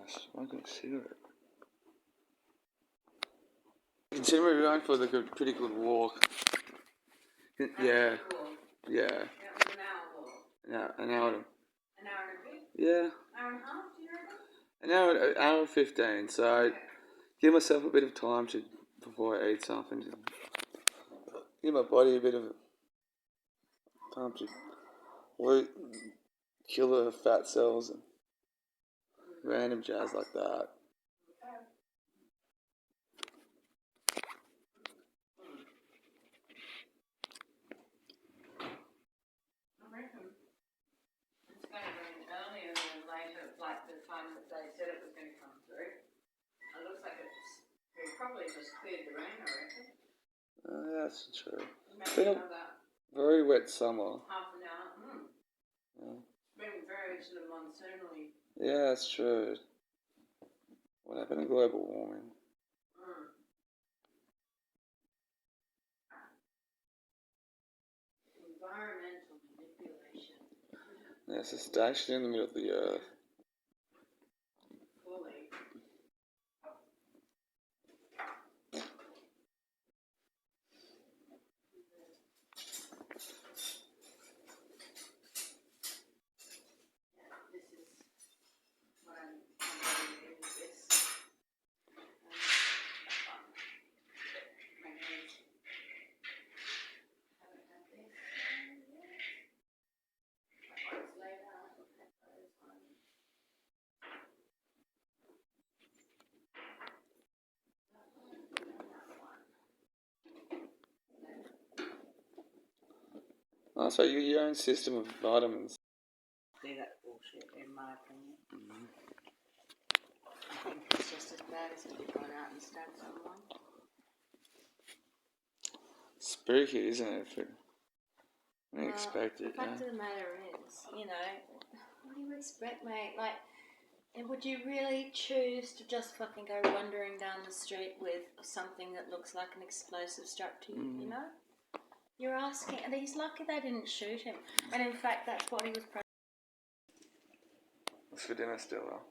Smoking a cigarette. Consider we're going for like a pretty good walk. Yeah. Yeah. That was an hour walk. Yeah, an hour. An hour and a bit? Yeah. Hour and a half, do you reckon? An hour and 15, so Okay. give myself a bit of time before I eat something. Give my body a bit of time to kill the fat cells and random jazz like that. I reckon it's going to rain earlier than later, like the time that they said it was going to come through. It looks like it probably just cleared the rain, I reckon. Yeah, that's true. Maybe Been a another very wet summer. half an hour. Yeah. It's been very sort of monsoonally. Yeah, that's true. What happened to global warming? Environmental manipulation. Yeah, it's a station in the middle of the earth. Fully. This is what I'm doing with this. My hands haven't had this yet. My one's later. This one. Oh, so you your own system of vitamins. Do that bullshit, in my opinion. I think it's just as bad as if you gone out and stabbed someone. Spooky, isn't it? I didn't expect it. The fact of the matter is, what do you expect, mate? Like, and would you really choose to just fucking go wandering down the street with something that looks like an explosive strapped to you, you know? You're asking, and he's lucky they didn't shoot him. And in fact, that's what he was What's for dinner still, though?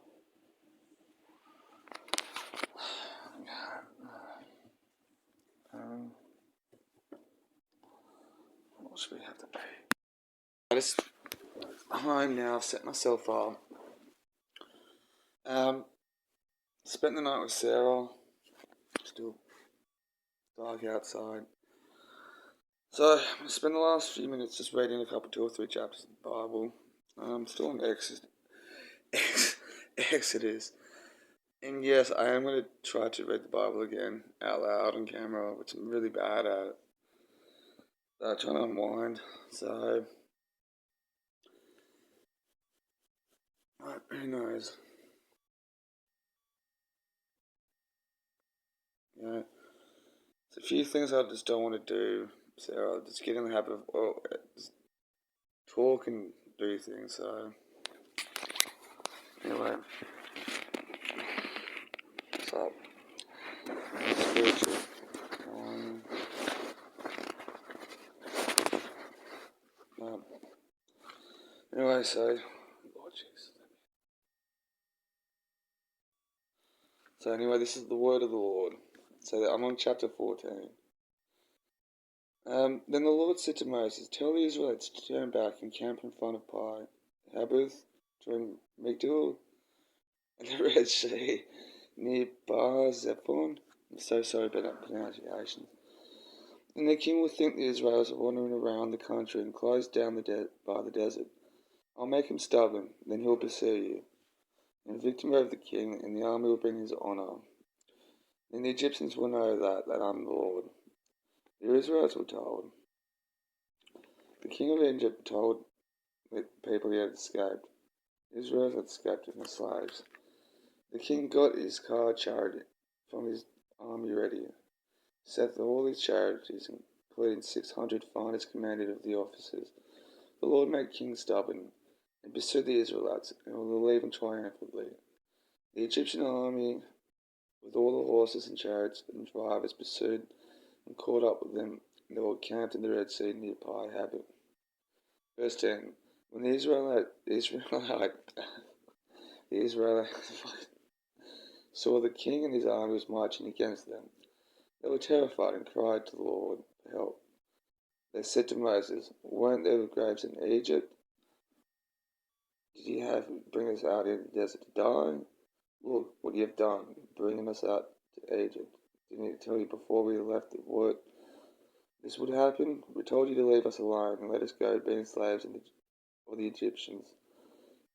What should we have to pay? I'm home now. I've set myself up. Spent the night with Sarah. Still dark outside. So I'm gonna spend the last few minutes just reading a couple, 2 or 3 chapters of the Bible. I'm still in Exodus. And yes, I am going to try to read the Bible again out loud on camera, which I'm really bad at. Trying to unwind. So, who knows? You know, there's a few things I just don't want to do. So I'll just get in the habit of just talk and do things. So, anyway. What's up? Spiritual. Anyway, so, Lord Jesus. So anyway, this is the word of the Lord. So I'm on chapter 14. Then the Lord said to Moses, "Tell the Israelites to turn back and camp in front of Pi, Habuth, during Migdol, and the Red Sea, near Baal-Zephon." I'm so sorry about that pronunciation. And the king will think the Israelites are wandering around the country and closed down by the desert. I'll make him stubborn, then he'll pursue you, and victim over the king, and the army will bring his honor. Then the Egyptians will know that I'm the Lord. The Israelites were told. The king of Egypt told the people he had escaped. Israel had escaped with the slaves. The king got his car chariot from his army ready, set all his chariots, including 600 finest commanded of the officers. The Lord made King stubborn and pursued the Israelites, and will leave them triumphantly. The Egyptian army, with all the horses and chariots and drivers, pursued and caught up with them, and they were camped in the Red Sea near Pi Habuth. Verse 10. When the Israelite saw the king and his army was marching against them, they were terrified and cried to the Lord for help. They said to Moses, "Weren't there graves in Egypt? Did you have bring us out in the desert to die? Look what you have done, bringing us out to Egypt. Didn't he tell you before we left that this would happen? We told you to leave us alone and let us go being slaves for the Egyptians.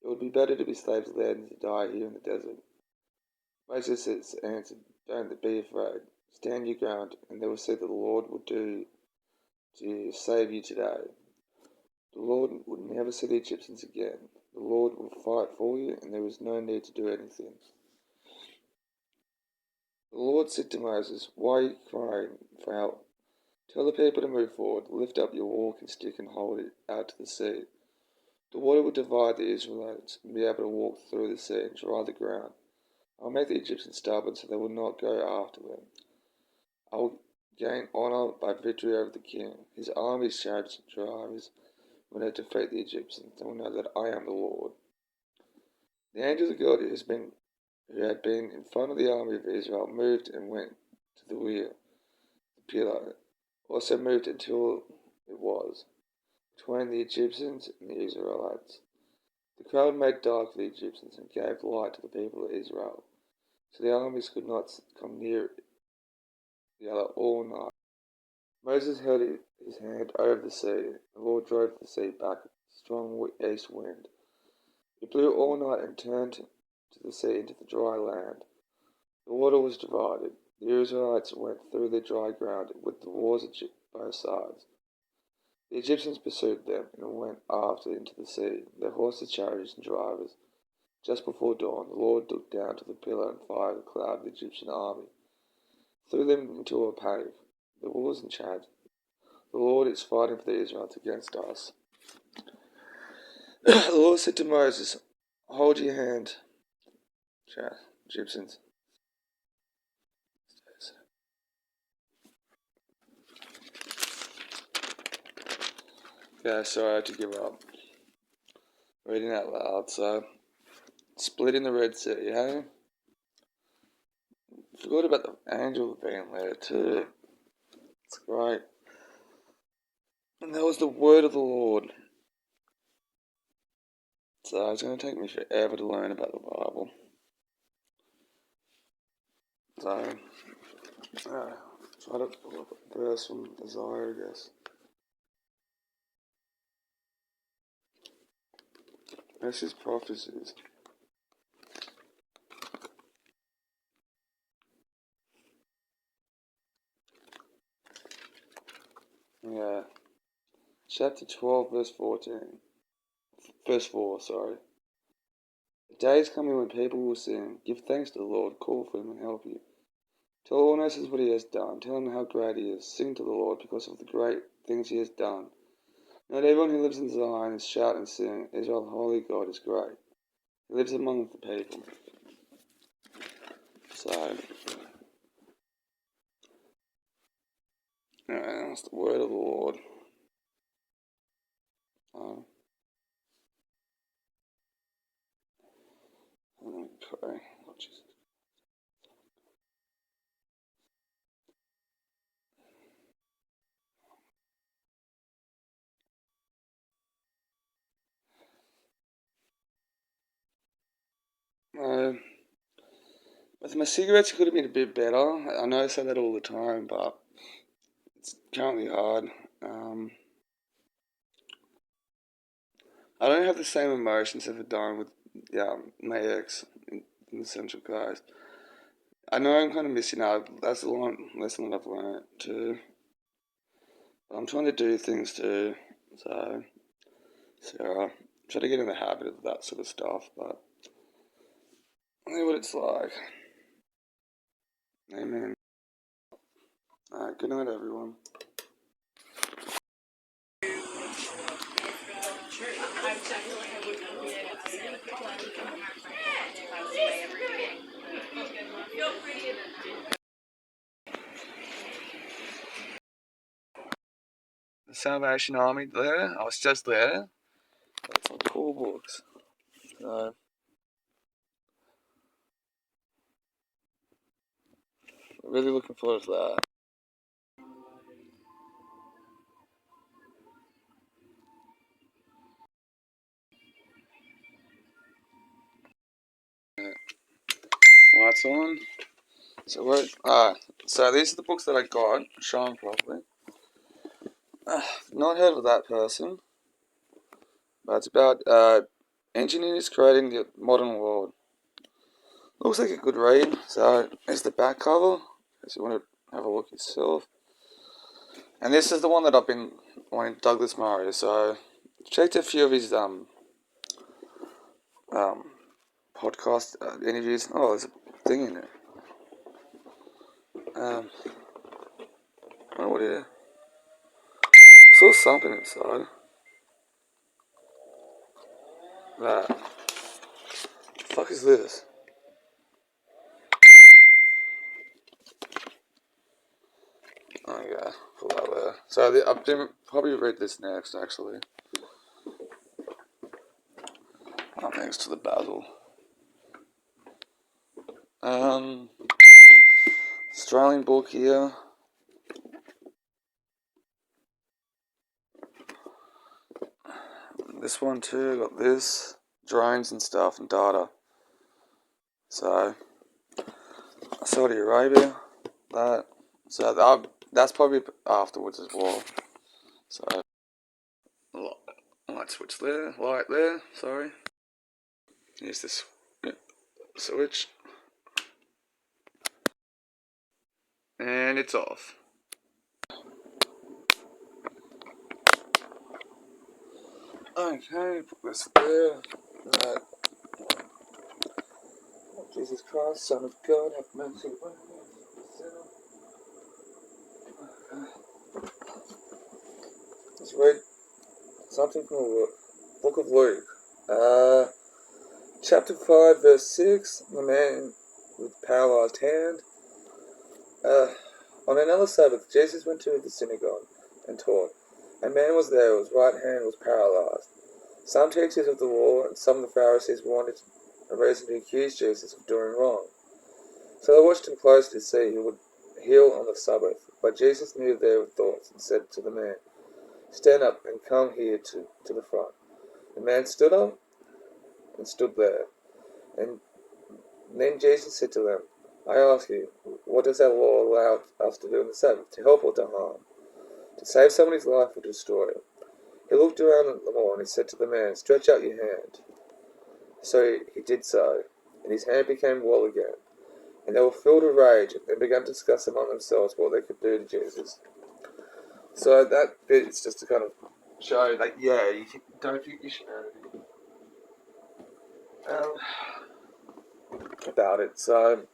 It would be better to be slaves there than to die here in the desert." Moses answered, "Don't be afraid. Stand your ground, and they will see that the Lord will do to save you today. The Lord would never see the Egyptians again. The Lord will fight for you, and there is no need to do anything." The Lord said to Moses, "Why are you crying for help? Tell the people to move forward. Lift up your walking stick and hold it out to the sea. The water will divide the Israelites and be able to walk through the sea and dry the ground. I will make the Egyptians stubborn so they will not go after them. I will gain honor by victory over the king. His armies, chariots, and drivers will not defeat the Egyptians. They will know that I am the Lord." The angel of God who had been in front of the army of Israel moved and went to the rear. The pillar also moved until it was between the Egyptians and the Israelites. The crowd made dark for the Egyptians and gave light to the people of Israel, so the armies could not come near the other all night. Moses held his hand over the sea. The Lord drove the sea back with a strong east wind. It blew all night and turned to the sea into the dry land. The water was divided. The Israelites went through the dry ground with the walls at both sides. The Egyptians pursued them and went after into the sea, their horses, chariots, and drivers. Just before dawn, the Lord looked down to the pillar and fire of the cloud of the Egyptian army, threw them into a cave. The wolves and chanted, "The Lord is fighting for the Israelites against us." The Lord said to Moses, "Hold your hand, Egyptians." Yeah, sorry I had to give up reading out loud. So, splitting the Red Sea, hey? Forgot about the angel being there too. It's great. And that was the word of the Lord. So it's going to take me forever to learn about the Bible. So, try to pull up a verse from Isaiah, I guess. That's just prophecies. Yeah. Chapter 12, verse 14. Verse 4, sorry. "The day is coming when people will sing, 'Give thanks to the Lord, call for him and help you. Tell all nations what he has done. Tell him how great he is. Sing to the Lord because of the great things he has done. Not everyone who lives in Zion is shout and sing. Israel, the holy God, is great. He lives among the people." So, that's the word of the Lord. Let me pray. Oh, Jesus. With my cigarettes, it could have been a bit better. I know I say that all the time, but it's currently hard. I don't have the same emotions as I've done with my ex in the Central Coast. I know I'm kind of missing out. That's a lesson that I've learned too. But I'm trying to do things too. So, Sarah, try to get in the habit of that sort of stuff. But I know what it's like. Amen. Alright, good night, everyone. The Salvation Army there. I was just there. Got some cool books. So, Really looking forward to that. Lights on. So so these are the books that I got. Show them properly. Not heard of that person, but it's about engineers creating the modern world. Looks like a good read. So there's the back cover, if you want to have a look yourself. And this is the one that I've been wanting, Douglas Murray. So checked a few of his podcast interviews. Oh, there's a thing in there. I don't know what it is. I saw something inside. What the fuck is this? Oh yeah, put that there. So I've probably read this next, actually. Thanks to the basil. Australian book here. This one too. Got this drones and stuff and data. So Saudi Arabia. That's probably afterwards as well. So light switch there. Light there. Sorry. Here's this switch. And it's off. Okay, put this there. Right. Jesus Christ, Son of God, have mercy upon me. Let's read something from the Book of Luke. Chapter 5, verse 6. The man with paralyzed hand. On another Sabbath, Jesus went to the synagogue and taught. A man was there whose right hand was paralyzed. Some teachers of the law and some of the Pharisees wanted a reason to accuse Jesus of doing wrong. So they watched him closely to see who would heal on the Sabbath. But Jesus knew their thoughts and said to the man, "Stand up and come here to the front." The man stood up and stood there. And then Jesus said to them, "I ask you, what does our law allow us to do on the Sabbath, to help or to harm? To save somebody's life or to destroy it?" He looked around at them all and he said to the man, "Stretch out your hand." So he did so, and his hand became well again. And they were filled with rage and began to discuss among themselves what they could do to Jesus. So that bit is just to kind of show that, yeah, you don't think you should about it. So,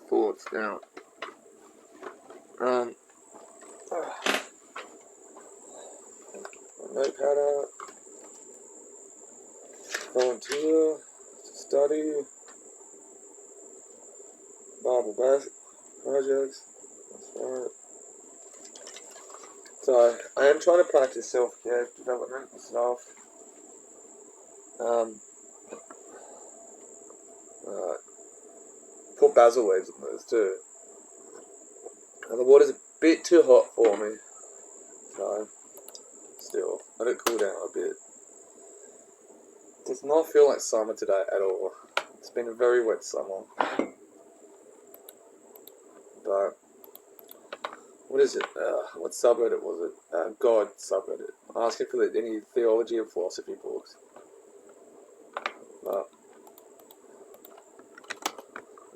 thoughts now. Notepad out. Volunteer. Study. Bible basic projects. That's right. So, I am trying to practice self-care development and stuff. Put basil leaves in those too. And the water's a bit too hot for me. So, still, let it cool down a bit. It does not feel like summer today at all. It's been a very wet summer. But, what is it? What subreddit was it? God subreddit. Asking for any theology or philosophy books. But,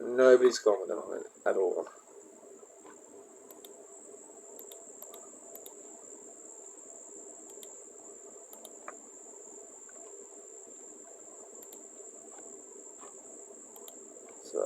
nobody's commented on it at all. So,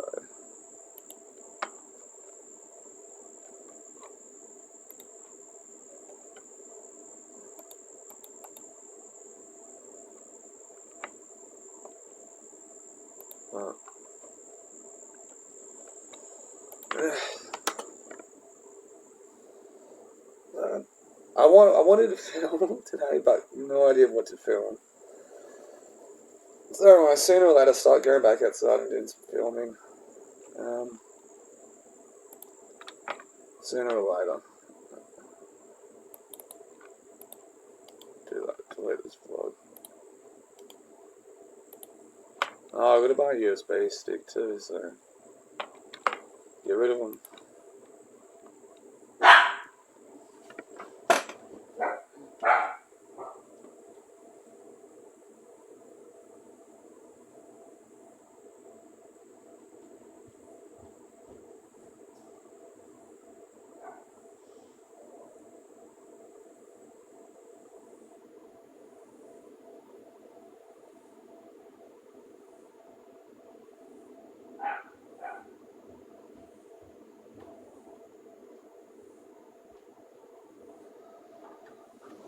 I wanted to film today, but no idea what to film. So anyway, sooner or later, start going back outside and doing some filming. Sooner or later. Do that. Delete this vlog. Oh, I've got to buy a USB stick too, so get rid of them.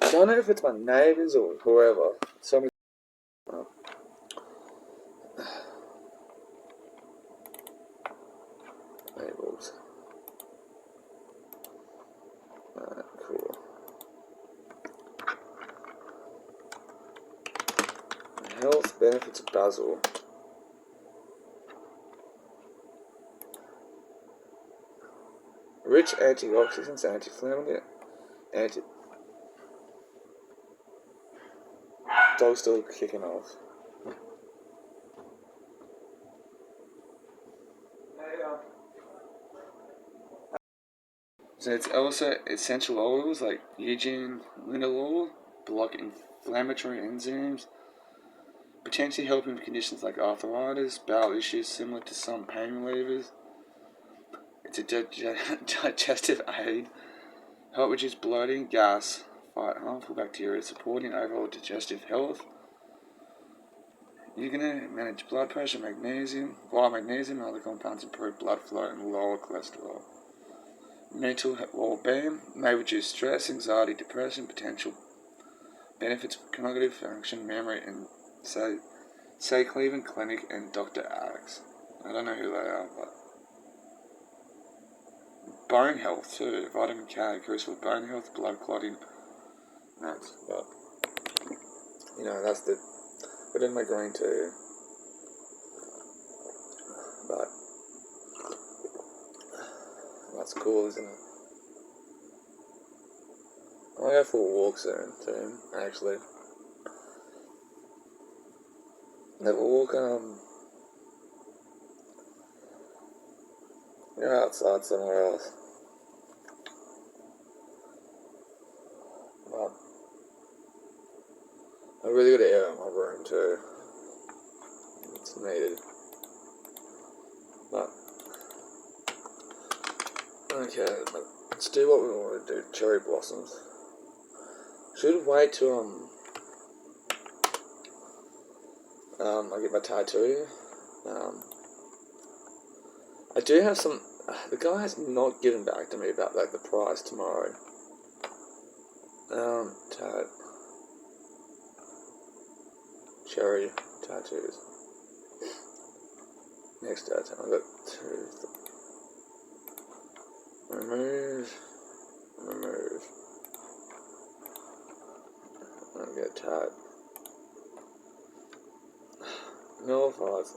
I don't know if it's my neighbours or whoever. Somebody. Oh. Neighbours. Cool. Health benefits of basil. Rich antioxidants, anti-inflammatory, anti. Dog's still kicking off. So it's also essential oils like eugenin, linalool, block inflammatory enzymes, potentially helping with conditions like arthritis, bowel issues similar to some pain relievers. It's a digestive aid, help reduce bloating, gas, fight harmful bacteria, supporting overall digestive health. You're going to manage blood pressure, magnesium, while magnesium and other compounds improve blood flow and lower cholesterol. Mental well-being may reduce stress, anxiety, depression, potential benefits of cognitive function, memory, and say Cleveland Clinic and Dr. Alex. I don't know who they are, but bone health too. Vitamin K, crucial for bone health, blood clotting. But that's the. Put in my green tea. But that's cool, isn't it? I'll go for a walk soon too, actually. Have a walk, outside somewhere else. But I really got to air out my room too. It's needed. But okay, let's do what we want to do. Cherry blossoms. Should wait till I get my tattoo. I do have some. The guy has not given back to me about the price tomorrow. Cherry tattoos. Next tattoo, I've got two. Remove. I'll get a tat. No thoughts.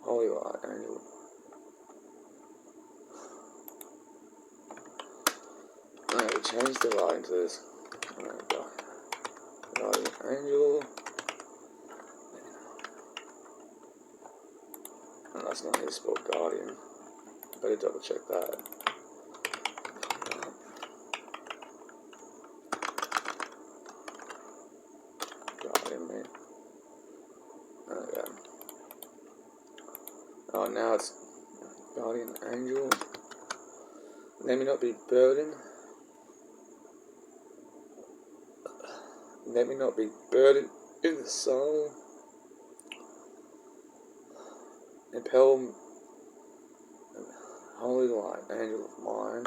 Holy light, angel. Alright, change the light into this. Alright, guardian angel. Oh, that's not his spell, guardian. Better double check that. Guardian, man. Okay. Oh, now it's guardian angel. Let me not be burdened. Let me not be burdened in the soul. Impel holy light, angel of mine.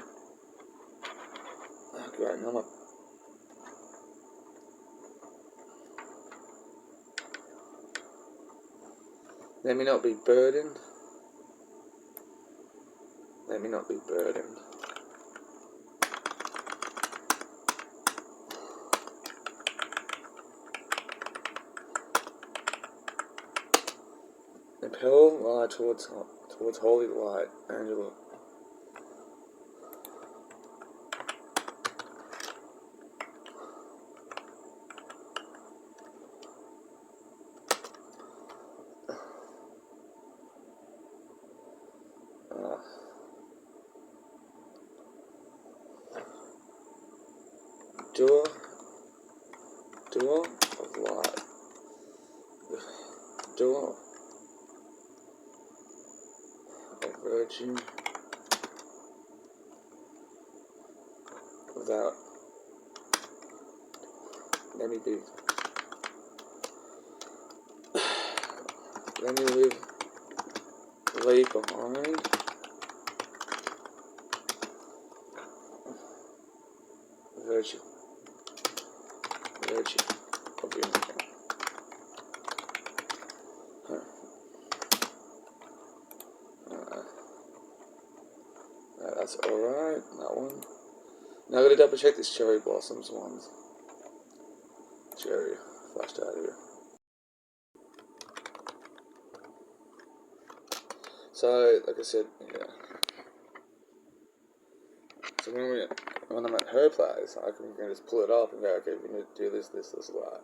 Oh, great, now let me not be burdened. Let me not be burdened. Impel light towards holy light, Angela. Door of light. Door of virgin without. Let me be. Let me leave behind. Virtue of unicorn. That's alright, that one. Now I gotta double check this cherry blossoms ones. Cherry, flashed out here. So, like I said, yeah. So when I'm at her place, I can just pull it up and go, okay, we need to do this, that.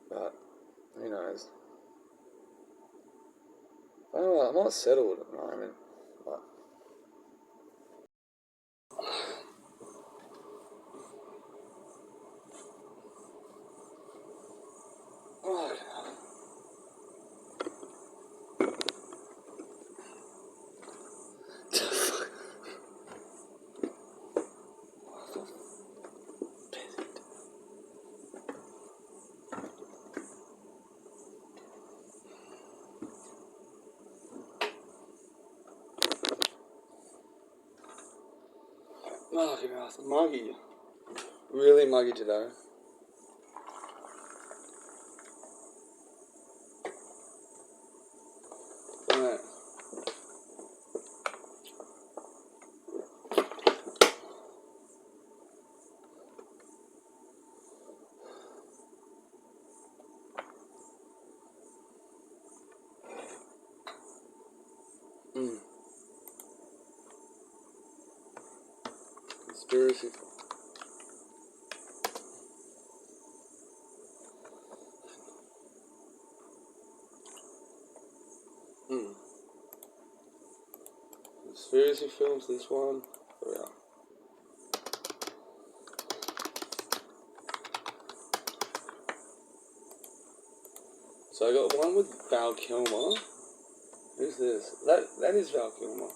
But, who knows? I don't know, I'm not settled at the moment, but... Oh, muggy. Really muggy today. Right. Conspiracy. Conspiracy films, this one. Oh, yeah. So I got one with Val Kilmer. Who's this? That is Val Kilmer.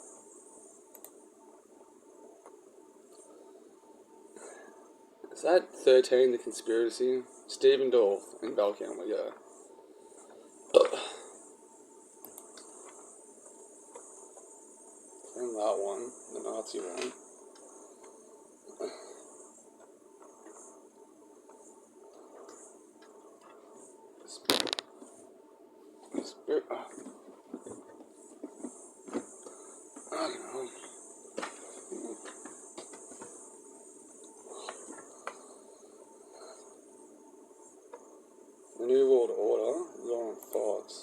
Is that 13, The Conspiracy? Stephen Dorff and Val Kilmer, yeah. And that one, the Nazi one. The New World Order, Lauren Thoughts.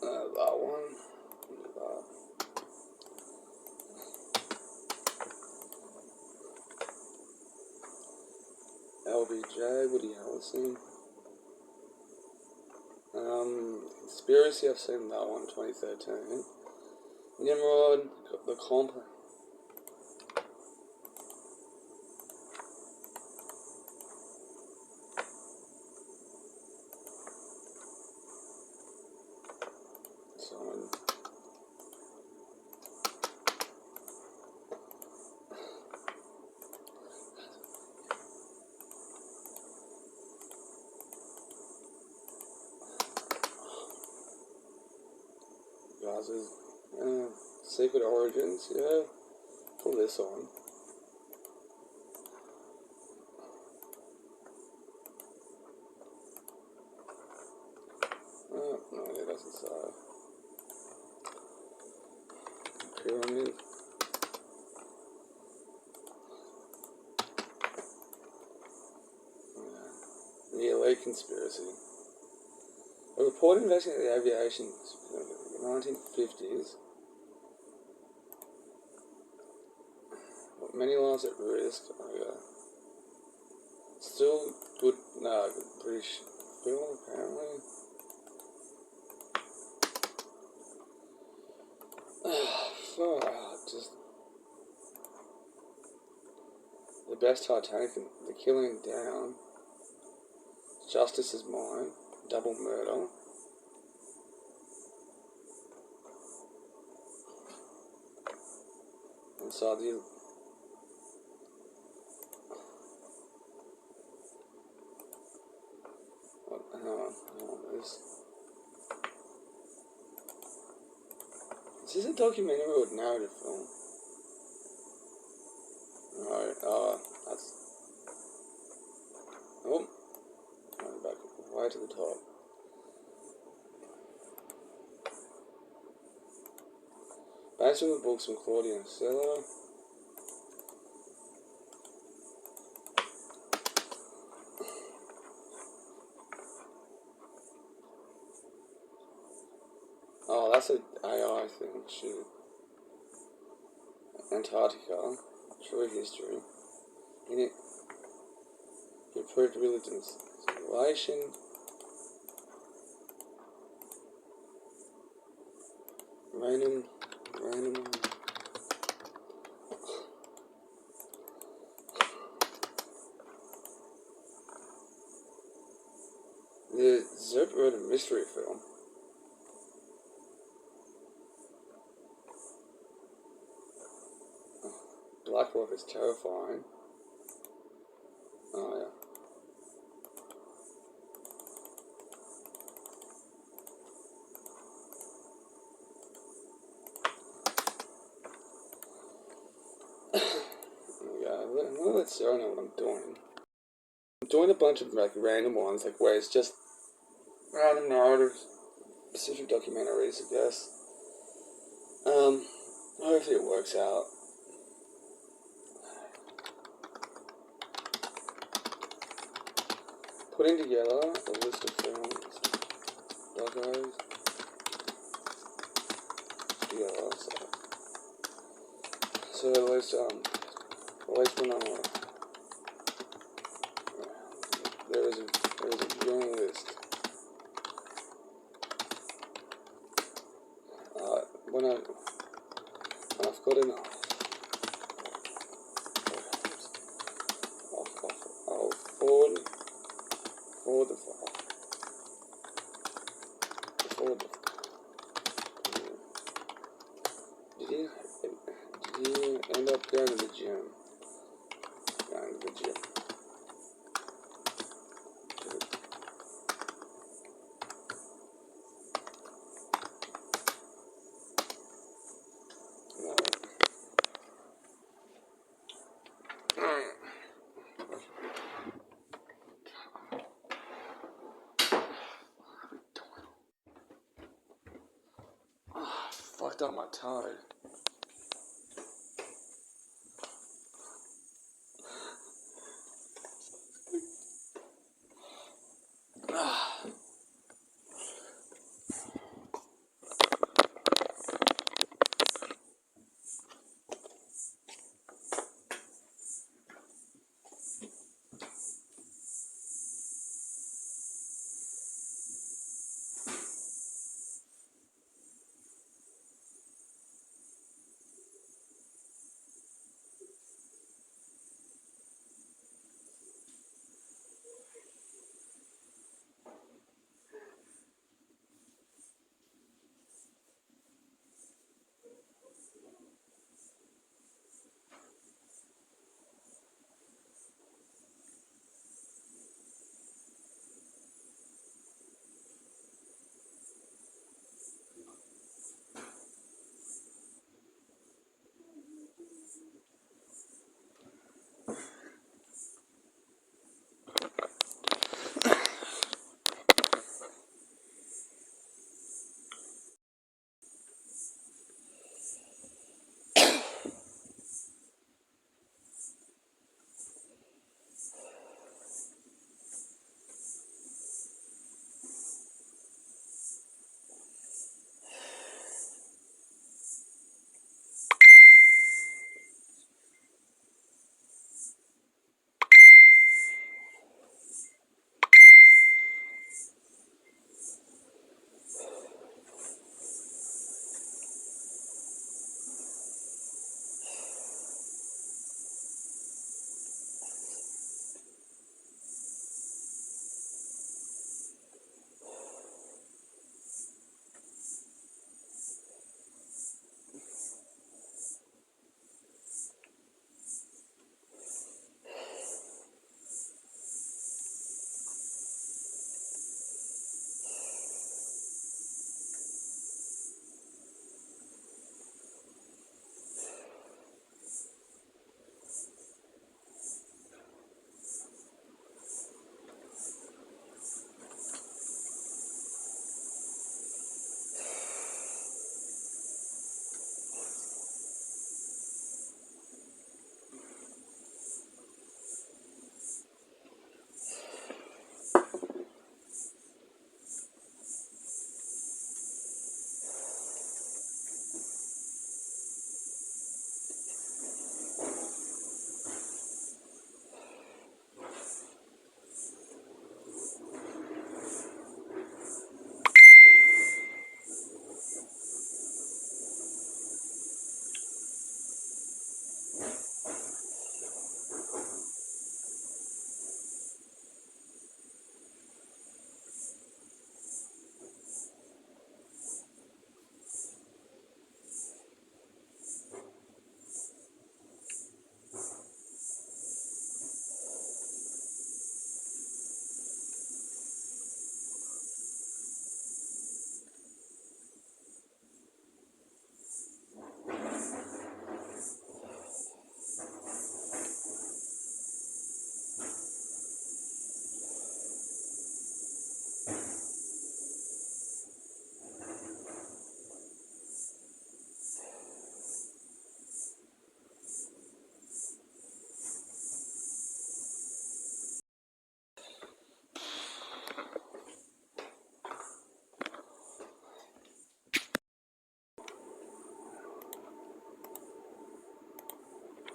That one. That. LBJ, Woody Harrelson. Conspiracy, I've seen that one, 2013. Nimrod, The Comp. Someone. Gaz's Secret Origins, yeah. Pull this on. No, it doesn't say. Pyramid. conspiracy. A report investigating the aviation in the 1950s put many lives at risk. Still good, British film, apparently. Far out, just the best Titanic, the killing down, Justice is Mine, double murder. Inside the is this a documentary or a narrative film? No, that's... Oh, going back way to the top. Based on the books from Claudia and Stella. Oh, that's an AI thing, shoot. Antarctica, true history. In it, he proved religion's simulation. Random. The Zerp wrote a mystery film. Black Rock is terrifying. Oh, yeah. I'm gonna let Sarah know what I'm doing. I'm doing a bunch of like random ones, like where it's just random narratives, specific documentaries, I guess. Hopefully it works out. Putting together a list of films, docos, together, so at least when there is a viewing list. When I've got enough, I'll forward the file. Did you end up going to the gym? Going to the gym. Fucked up my toe.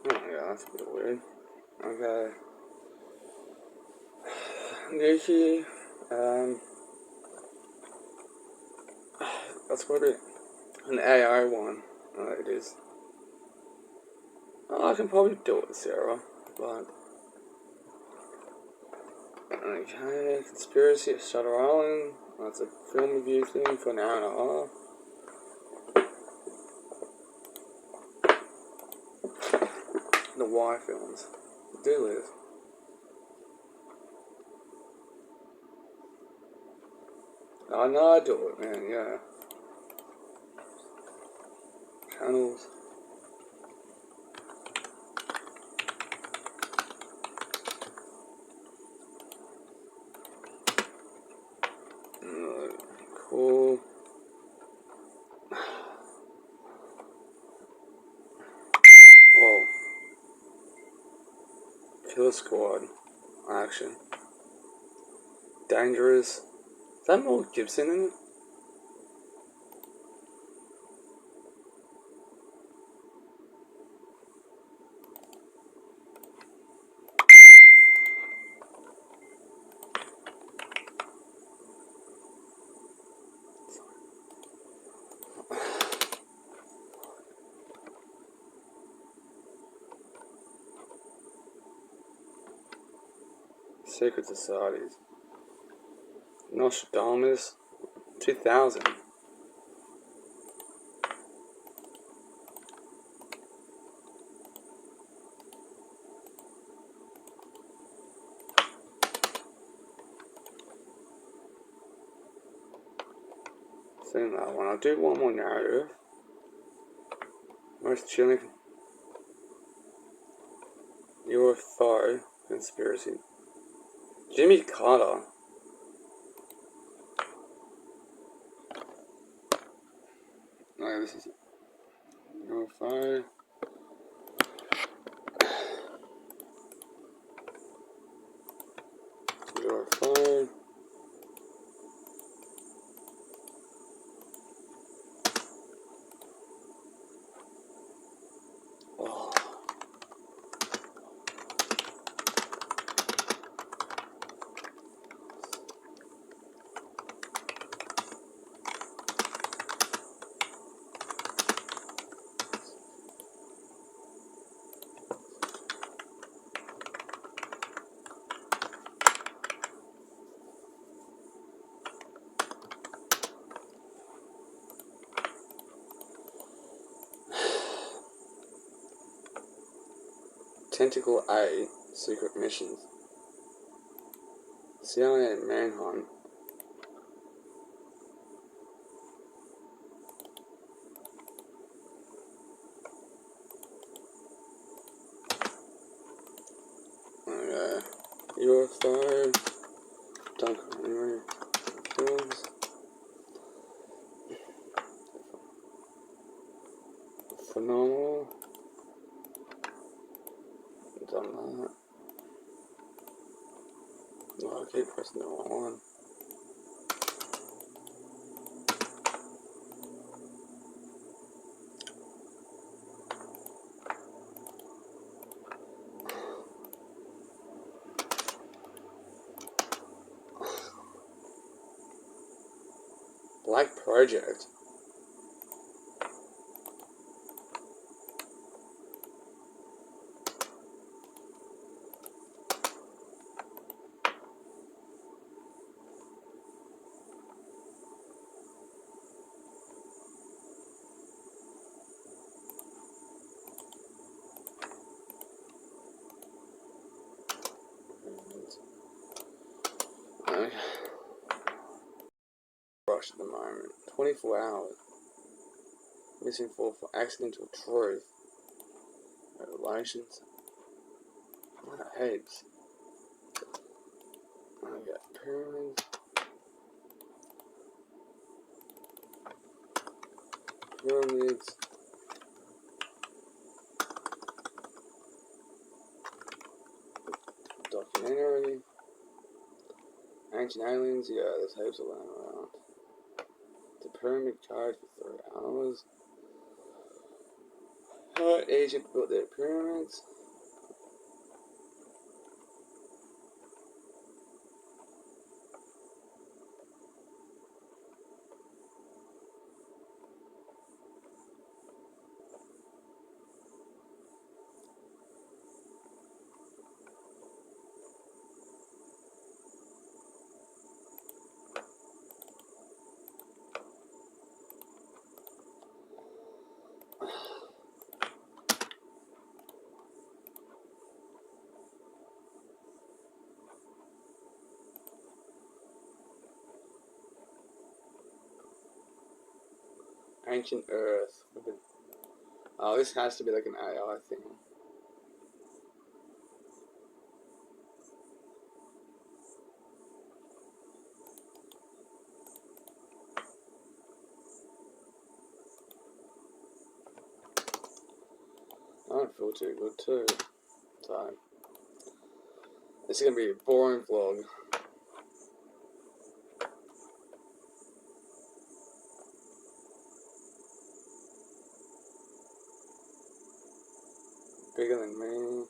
Oh yeah, that's a bit weird. Okay. Nishi, that's got it. An AI one. Oh, it is. Oh, I can probably do it, Sarah. But okay, Conspiracy at Shutter Island. That's a film review thing for an hour and a half. The Y films. Do this. I know I do it, man, yeah. Channels. Cool. Whoa. Killer Squad. Action. Dangerous. Is that Mel Gibson in it? Secret Societies. Nostradamus. 2000. Seen that one. I'll do one more narrative. Most chilling. UFO conspiracy. Jimmy Carter. No, this is UFO. UFO. Oh. Tentacle A, Secret Missions. CIA Manhunt. UFO. Documentary films. Phenomenal. Done that. Oh, I keep pressing the wrong one. Black Project. know. Rush at the moment. 24 hours. Missing for accidental truth. Revelations. What are heads? I got pyramids. Pyramids. Documentary. Ancient aliens. Yeah, there's heaps of them around. The pyramid card for 3 hours. How Egypt built their pyramids. Ancient Earth. Oh, this has to be like an AI thing. I don't feel too good too. So, this is going to be a boring vlog. Bigger than me.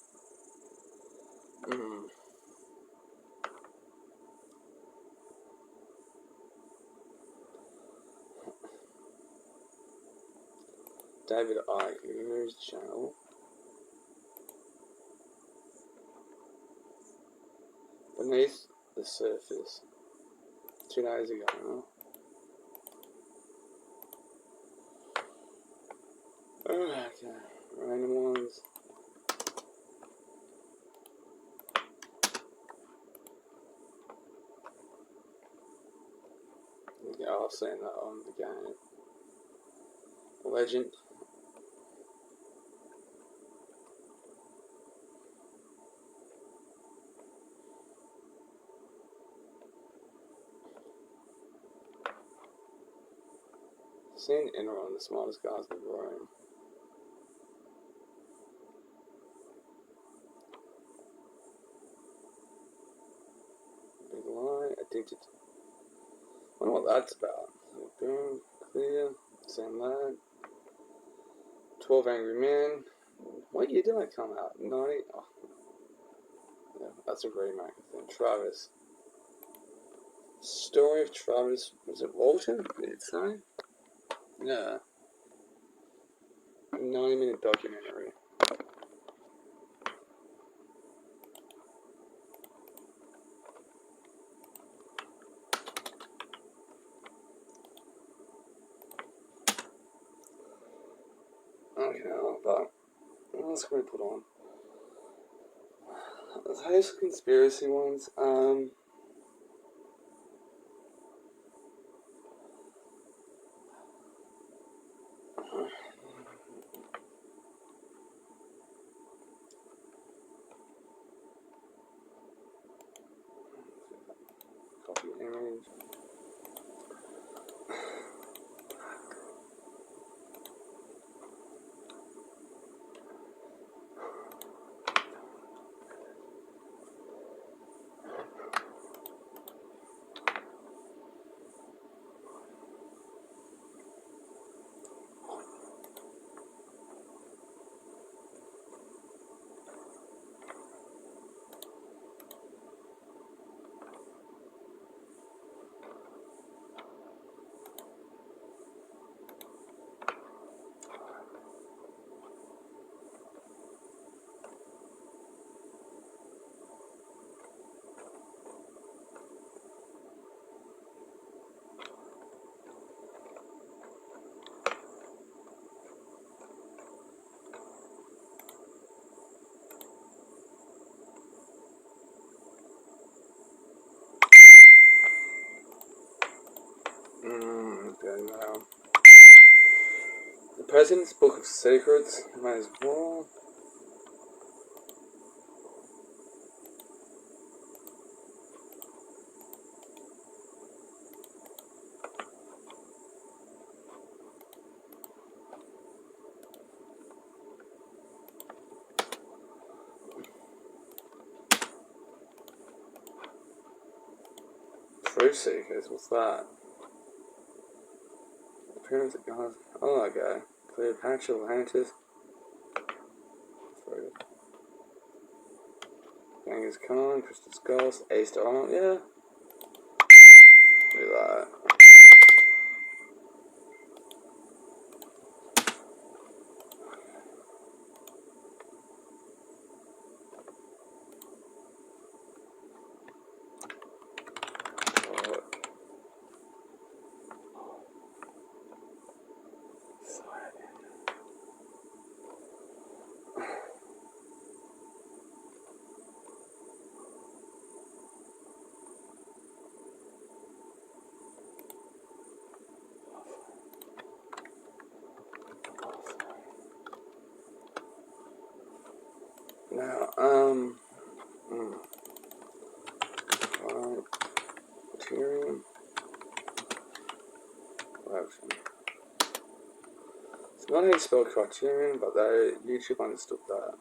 David Icke's channel. Beneath the Surface. 2 days ago now. Okay, random ones. Yeah, I've seen that on the game. Legend. Seen Enron, the smartest guys in the room. Big lie, addicted. I wonder what that's about. Boom, clear, same that. 12 Angry Men. What year did that come out? 90? Oh. Yeah, that's a remake, I think. Travis. Story of Travis. Was it Walton? Did it say? Yeah. A 90-minute documentary. Okay, but what else can we put on? Those conspiracy ones. Copy image. now. The President's Book of Secrets, may as well. Truth Seekers, what's that? Appearance of guys. Oh, okay. Cleopatra, Atlantis. Genghis Khan, Crystal Skulls, Easter Island, yeah. Do that. Now, Criterion. It's not how you spell Criterion, but YouTube understood that.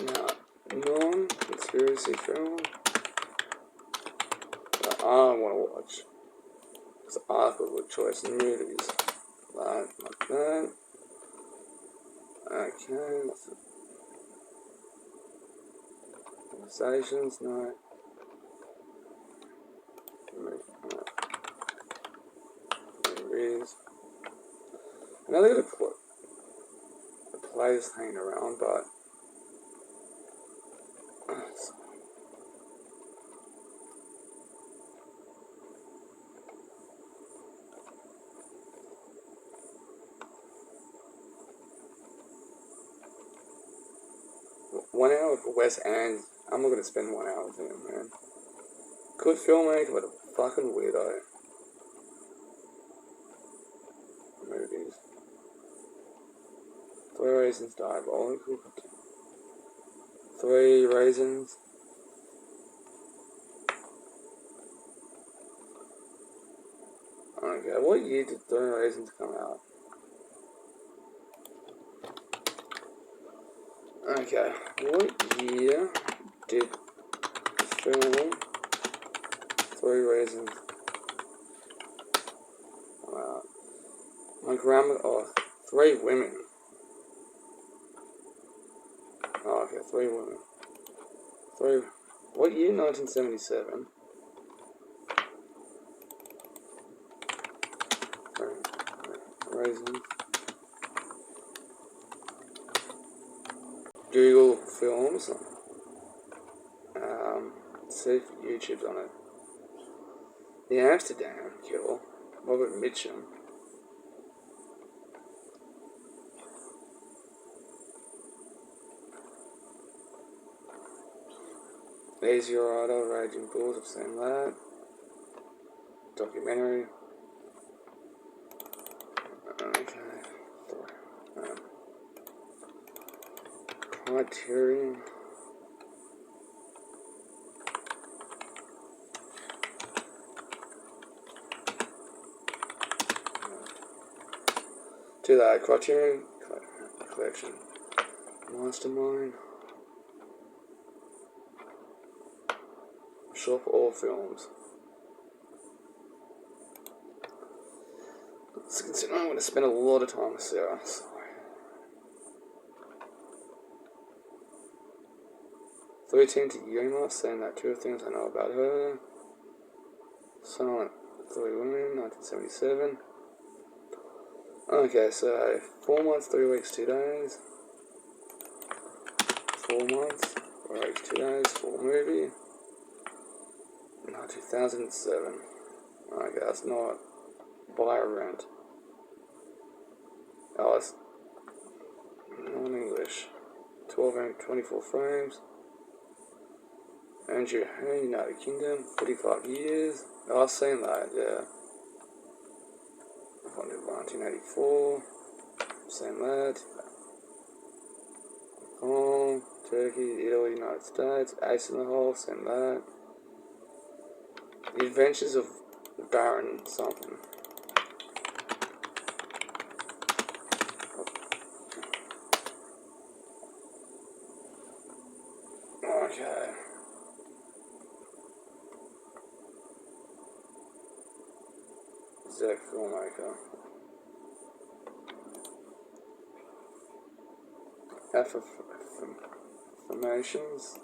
Now, non-conspiracy film that I want to watch. Because I've got a good choice in movies. Like that. Okay, that's it. Conversations, no. Movies. Now they're going to put the plays hanging around, but one hour for Wes Anderson. I'm not going to spend 1 hour with him, man. Good filmmaker, but a fucking weirdo. Movies. 3 Reasons Diabolical. 3 Reasons. Okay, what year did 3 Reasons come out? Okay, what year did film 3 Reasons come out? My grandma, 3 Women. Oh, okay, 3 Women. 3, what year? 1977. Reasons. Google Films. See if YouTube's on it. The Amsterdam Kill. Robert Mitchum. Easy Rider, Raging Bulls, I've seen that. Documentary. Okay. Criterion. Do that. Criterion Collection. Mastermind. Shop all films. So considering I'm going to spend a lot of time with Sarah. So 13 to Yuma, saying that 2 things I know about her. Silent 3 Women, 1977. Okay, so 4 months, 3 weeks, 2 days. 4 months, 4 weeks, 2 days, 4 movie. 2007. Okay, that's not Buy or rent. Oh, it's non-English. 12 and 24 frames. Andrew Hay, United Kingdom, 45 years. Oh, I've seen that, yeah. 1984. Seen that. Hong Kong, Turkey, Italy, United States. Ace in the Hole, seen that. The Adventures of Baron something. Okay. Zach filmmaker. Affirmations.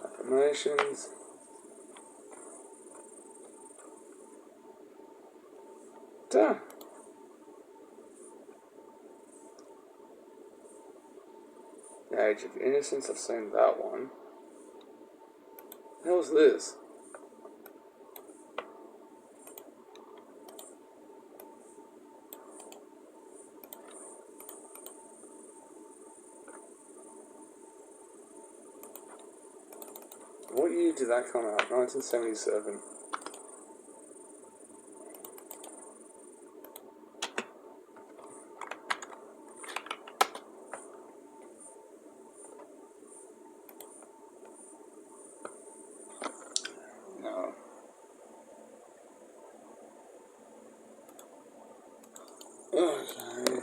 Affirmations. Duh. The Age of Innocence, I've seen that one. How's this? What year did that come out? 1977. No. Okay.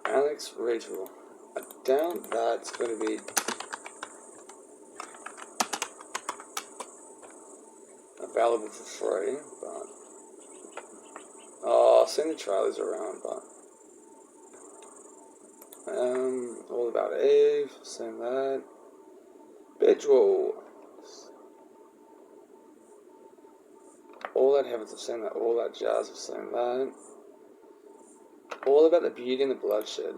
Alex Rachel. I doubt that's going to be available for free, but I've seen the trailers around, but All About Eve, seen that. Bedroll. All That Heavens, I've seen that. All That Jazz, I've seen that. All About the Beauty and the Bloodshed.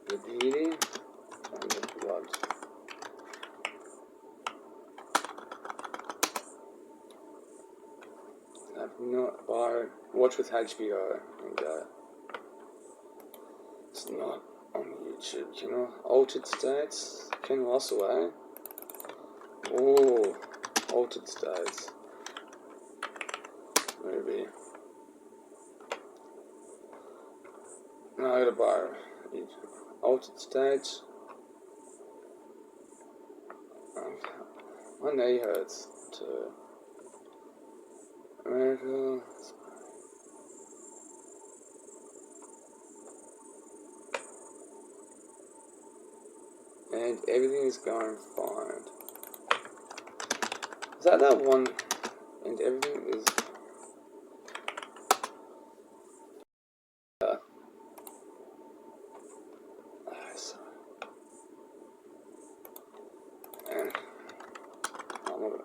The Beauty and the Blood. I've not borrowed. Watch with HBO and go. It's not on YouTube, you know. Altered States. Ken Russell, eh? Oh, Altered States. Movie. No, I gotta borrow YouTube. Altered States. My knee hurts too. America. And everything is going fine. Is that one? And everything is. Sorry. And I'm not gonna.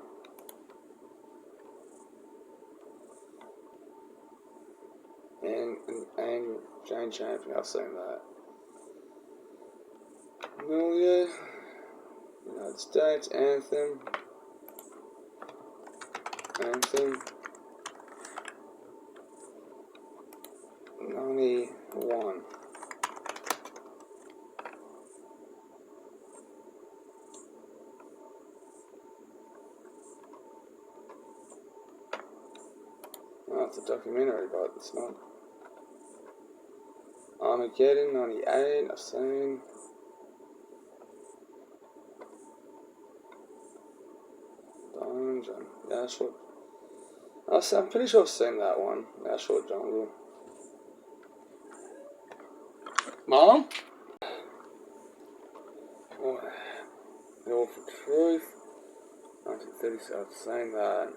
And Jane Champion, I've seen that. Amelia, United States, Anthem, 91. Oh, it's a documentary, but it's not. Armageddon, 98, I've seen. Diamond, yeah, short. I'm pretty sure I've seen that one. Yeah, Short Jungle. Mom? Oh, The Awful Truth. 1937, I've seen that.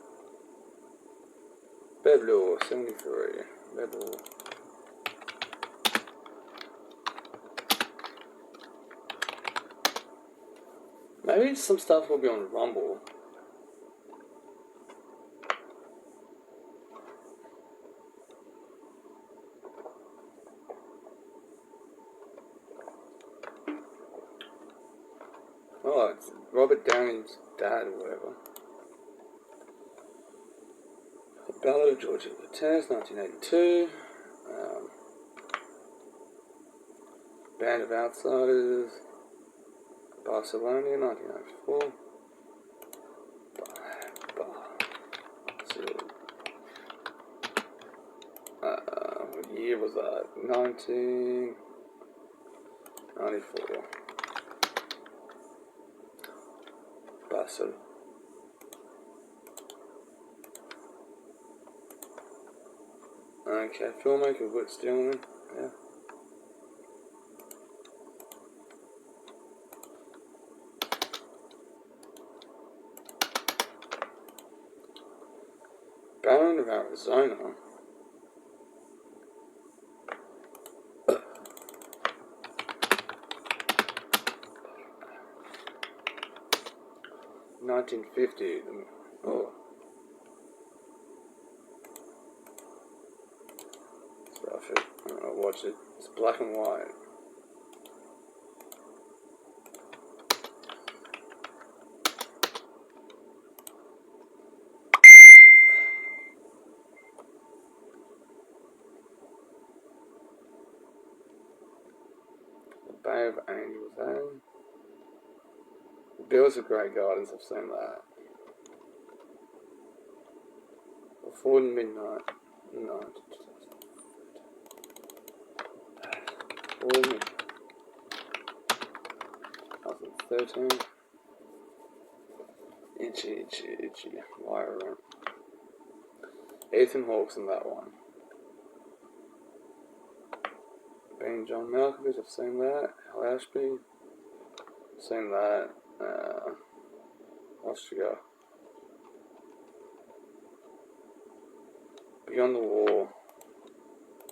Beblo, 73. Beblo. Maybe some stuff will be on Rumble. Oh, it's Robert Downey's dad or whatever. The Ballad of George Test, 1982. Band of Outsiders, Barcelona, 1994. What year was that? 1994. Barcelona. Okay, filmmaker Whit Stillman. Yeah. Baron of Arizona. $1950. Oh. It's rough. I'll watch it. It's black and white. The Bay of Angels, eh? The Bills of Great Gardens, I've seen that. Before Midnight. No. Before Midnight. 2013. Itchy. Wire around. Ethan Hawke's in that one. Being John Malkovich, I've seen that. Hal Ashby, seen that. Austria. Beyond the Wall.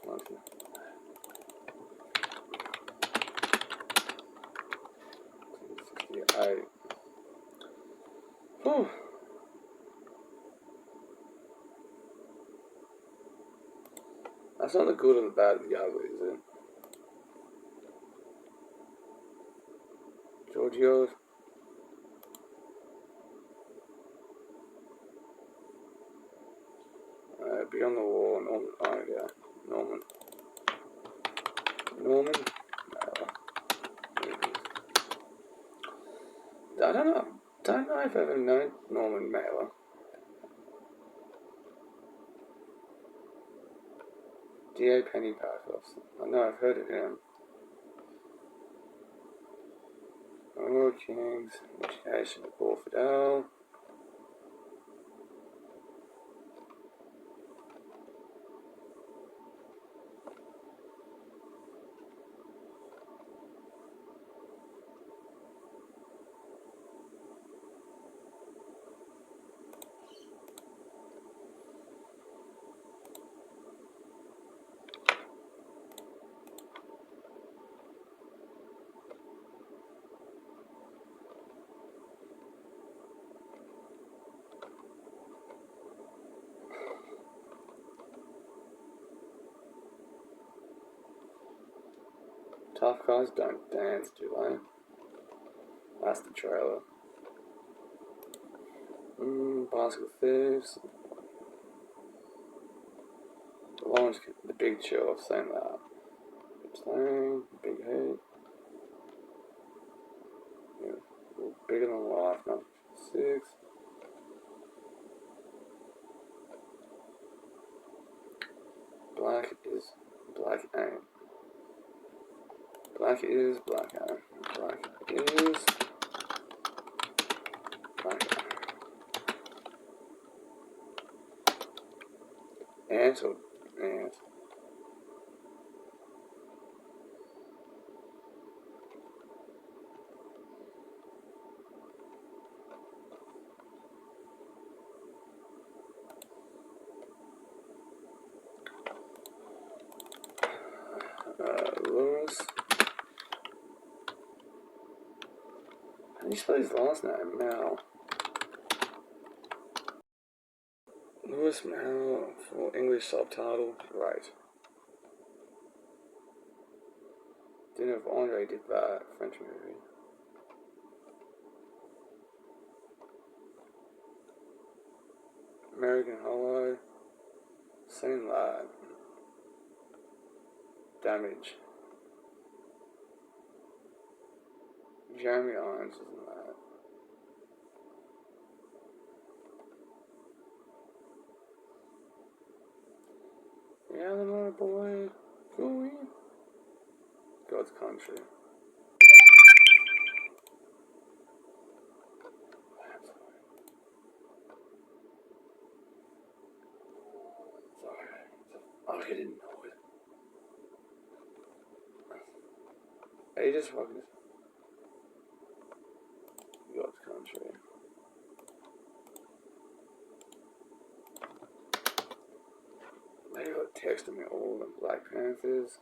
1968. Whew. That's not the good or the bad or the ugly, is it? Giorgio. Beyond the Wall. Norman. Oh, yeah. Norman. I don't know if I've ever known Norman Mailer. D.A. Pennypathos. I know I've heard of him. Oh, Kings. Education of Paul Fidel. Tough guys don't dance, do they? That's the trailer. Bicycle Thieves. The Big Chill, I've seen that. Slang, Big Heat. Yeah, Bigger Than Life, 1956. Black is Black Ain't. Black is Black Ain't. Black is Black Ain't. Ant or Ant? Lewis. How do you spell his last name? Mal. Lewis Mal for English subtitle. Right. Dinner of Andre did that French movie. American Hollow. Seen that. Damage. Jeremy Irons isn't that. Yeah, the motor boy. Going. God's Country. Sorry. Oh, I didn't know it. Are you just fucking God's Country? They got texting me all the Black Panthers.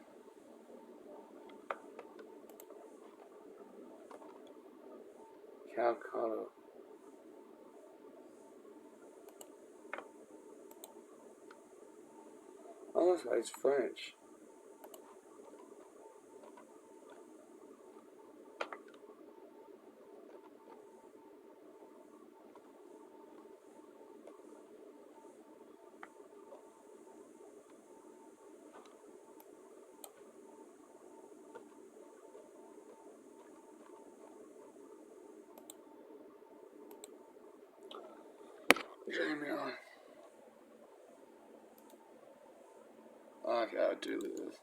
Calcutta. Oh, that's right, it's French. Jeremy on. Okay, I do this.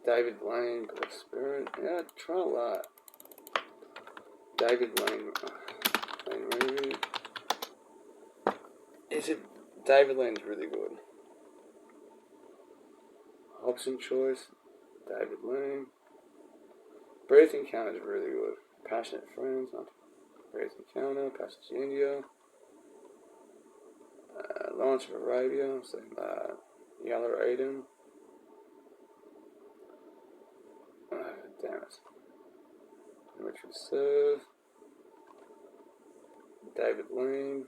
David Lane, Black Spirit. Yeah, try a lot. David Lane movie. David Lane's really good. Hobson Choice. David Lane. Breath Encounter is really good. Passionate Friends. Not Breath Encounter. Passage to India. Lawrence of Arabia. Yellow Aiden. Damn it. Richard Serve. David Lane.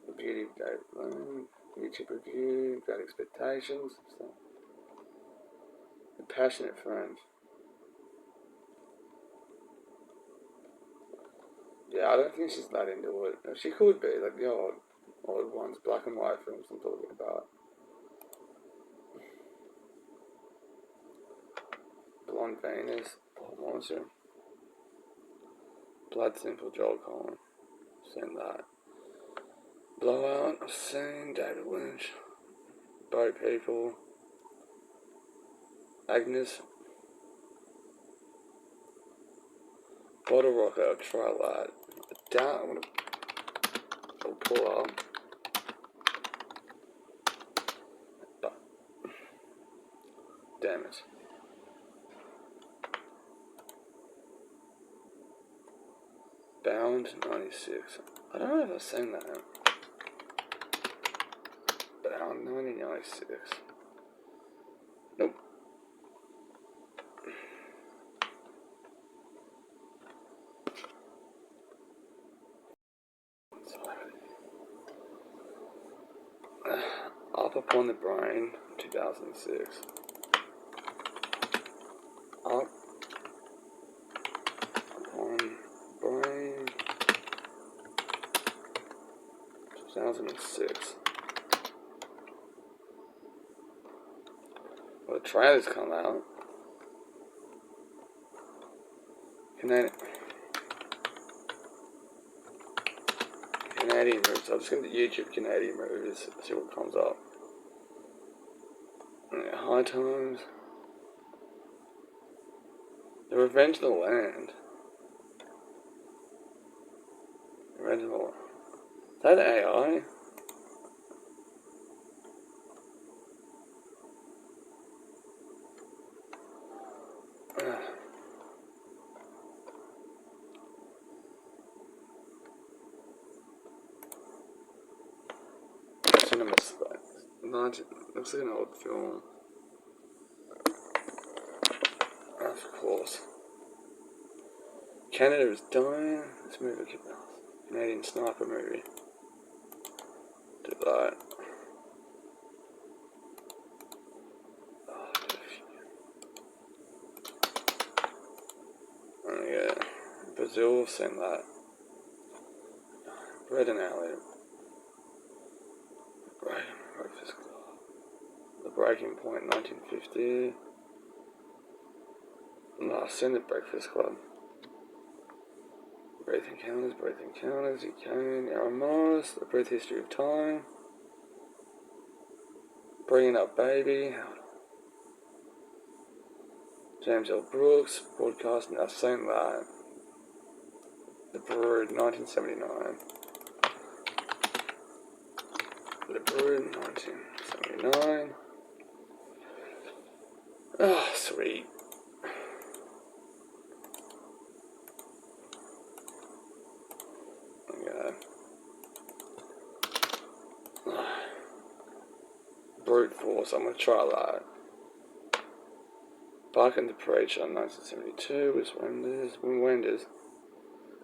The Beauty of David Lane. YouTube Review. Great Expectations. The Passionate Friend. Yeah, I don't think she's that into it. She could be, like the old ones, black and white films I'm talking about. Blonde Venus, Paul Monster. Blood Simple, Joel Cohen. Seen that. Blowout, I've seen David Lynch. Boat People. Agnes. Bottle Rocket, I'll try that. I'm gonna pull up. Damn it. Bound 96. I don't know if I've seen that. Bound 1996. Nope. Up Upon the Brain, 2006. Up Upon Brain, 2006. Well, the trailer's come out. Canadian movies. I'm just going to YouTube Canadian movies, see what comes up. Yeah, High Times. The Revenge of the Land. Revenge of the Land. Is that AI? Cinema Space. Looks like an old film. Of course. Canada is dying. This movie, Canadian sniper movie. that. Oh yeah, Brazil, I've seen that. Bread and alley. Breakfast Club. The Breaking Point, 1950. No, I've seen the Breakfast Club. Brief Encounters, You Can, Aaron Morris, The Brief History of Time. Bringing Up Baby. James L. Brooks, Broadcasting, I've seen that. The Brood, 1979. The Brood, 1979. Oh, sweet. Okay. Brute Force, I'm going to try that. Bark and the Preacher, 1972, was Wenders.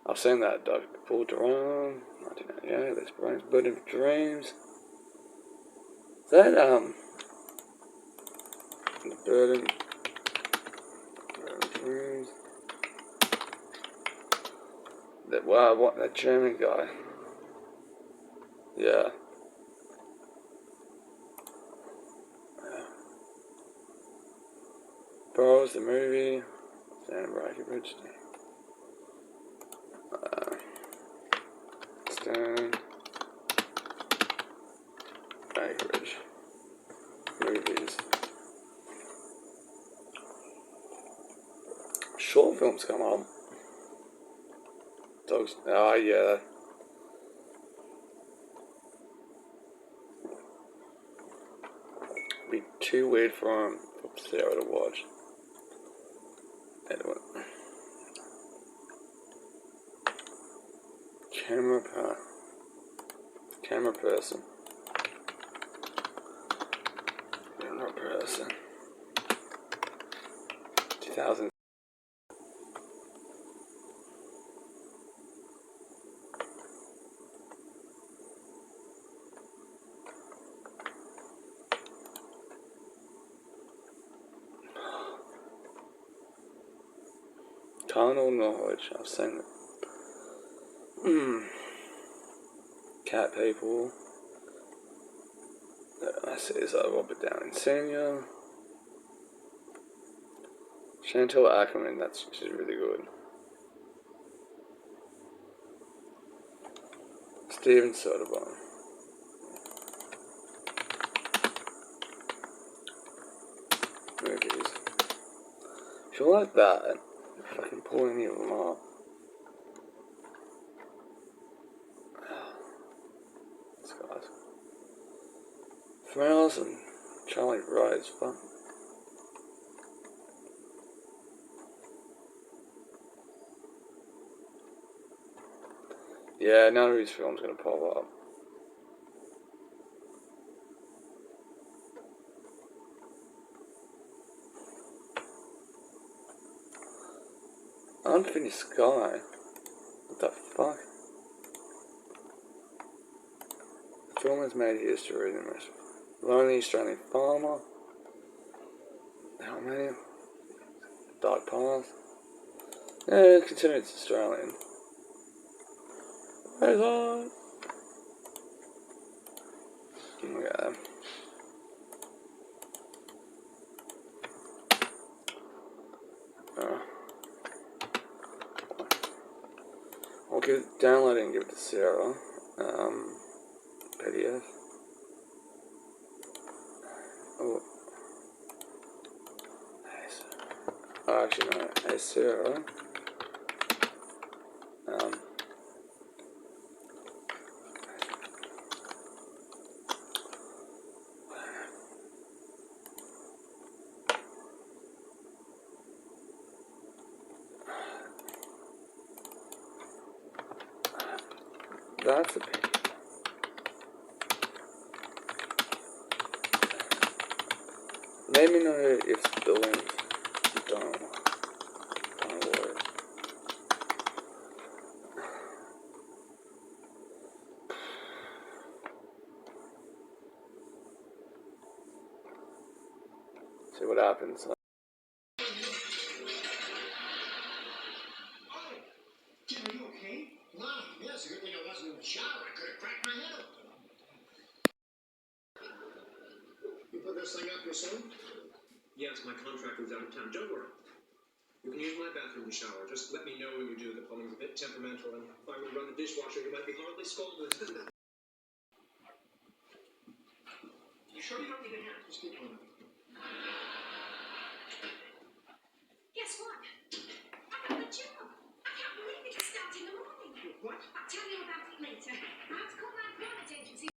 I've seen that. Dr. Paul Durham, 1988, Let's Brains, Bird of Dreams. Is that, the Bird of Dreams? That, wow, what, that German guy. Yeah. Bros, the movie. Santa Bridge. Stone. Anchorage. Movies. Short films come on. Dogs. Oh, yeah. It'd be too weird for Sarah to watch. Anyway. Camera person. Camera person. 2000. Carnal Knowledge. I've seen it. Cat People. I see this Robert Downey Sr. Chantal Ackerman, she's really good. Steven Soderbergh. Movies. If you like that, if I can pull any of them up. This guy's. Frowns and Charlie Rose, fun. Yeah, none of his films gonna pop up. Unfinished Sky. What the fuck? The film has made history. The most lonely Australian farmer. How many? Dark Path. Yeah, consider it's Australian. Where's on? Yeah. I'll download it and give it to Sarah. PDF. Oh. Actually, no. Hey, Sarah. That's a pity. Let me know if the link don't work. See what happens. Jim, are you okay? Mom, yes, a good thing I wasn't in the shower. I could have cracked my head open. You put this thing up here soon? Yes, my contractor's out of town. Don't worry. You can use my bathroom to shower. Just let me know when you do. The plumbing's a bit temperamental, and if I would run the dishwasher, you might be horribly scolded. You sure you don't need a hand? Just keep moving. Guess what? I got the job. I can't believe it can start in the morning. What? I'll tell you about it later. I have to call my employment agency.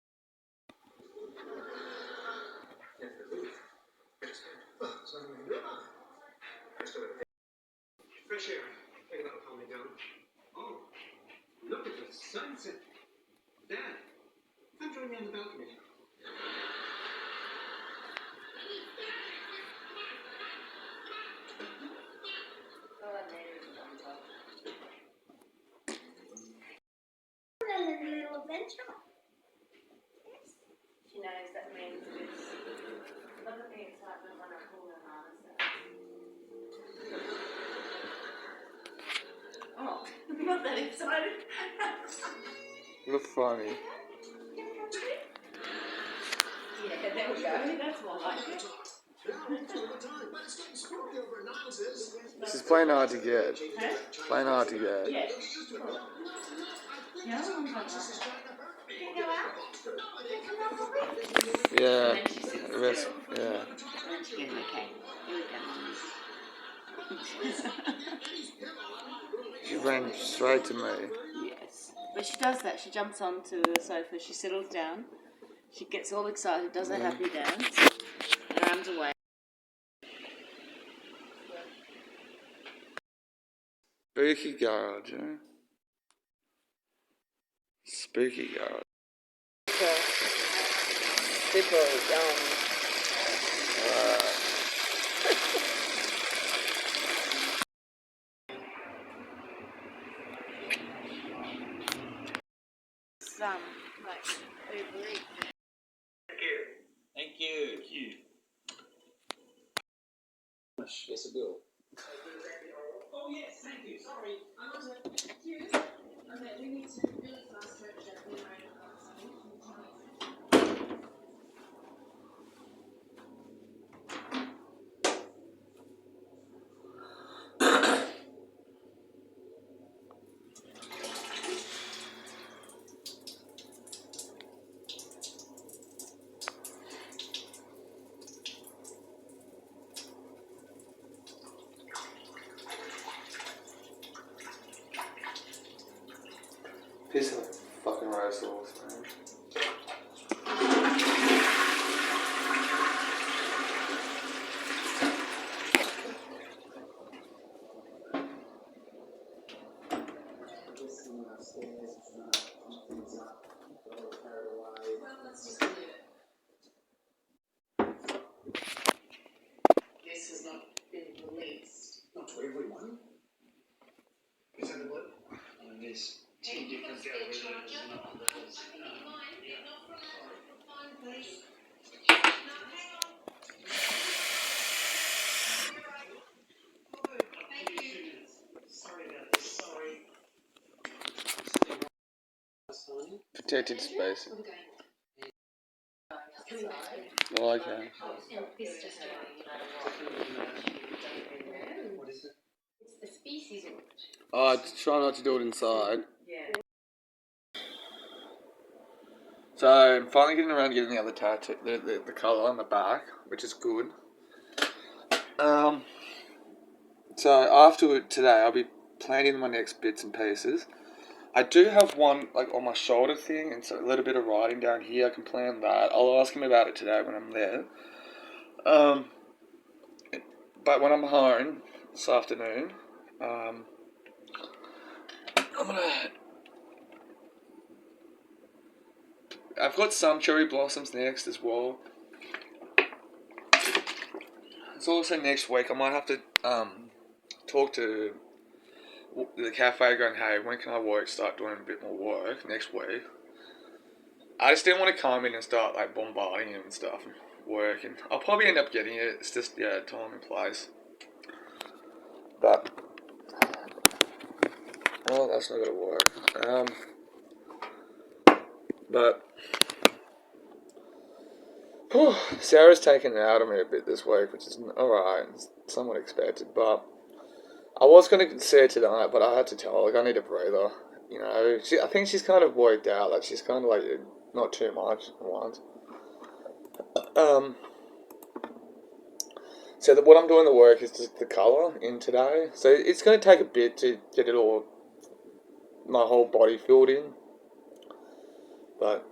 Fresh air. Maybe that'll calm me down. Oh, look at the sunset. Dad, come join me on the balcony. A little adventure. She knows that means it's. Look at the excitement when I pull them on. Oh, I'm not that excited. You're funny. Yeah, there we go. That's more like it. She's playing hard to get. Huh? Playing hard to get. Yeah. Cool. Yeah, I'm not like that. Can you go out? Can you come out for me? Yeah. And then she sits The rest, still. yeah. And she goes, okay, here we go, Mummy. She ran straight to me. Yes. But she does that. She jumps onto the sofa, she settles down, she gets all excited, does a happy dance, and runs away. Spooky garage, eh? Spooky garage. Super yum. Some, like, Uber Eats. Thank you. Yes, I will. Oh, yes, thank you. Sorry. I was confused. Okay, we need to really fast track that. We might have something. Piss in the fucking rice sauce, man. Well, let's just leave it. This has not been released. Not to everyone. Is that what? And there's 10 different downloads. Sorry about this, sorry. Protected space. Oh, okay. This just What is it? it's the species of Oh, try not to do it inside. Yeah. So I'm finally getting around to getting the other tattoo, the colour on the back, which is good. So after today, I'll be planning my next bits and pieces. I do have one like on my shoulder thing, and so a little bit of writing down here. I can plan that. I'll ask him about it today when I'm there. But when I'm home this afternoon, I'm gonna. I've got some cherry blossoms next as well. It's also next week. I might have to talk to the cafe, going, hey, when can I start doing a bit more work next week? I just didn't want to come in and start like bombarding him and stuff. work, and I'll probably end up getting it. It's just time and place. But that's not gonna work. But Sarah's taken it out of me a bit this week, which is alright. It's somewhat expected, but I was going to say it tonight, but I had to tell her, like, I need a breather. You know, I think she's kind of worked out. Like, she's kind of like, not too much at once. So what I'm doing the work is just the colour in today. So it's going to take a bit to get it all, my whole body filled in. But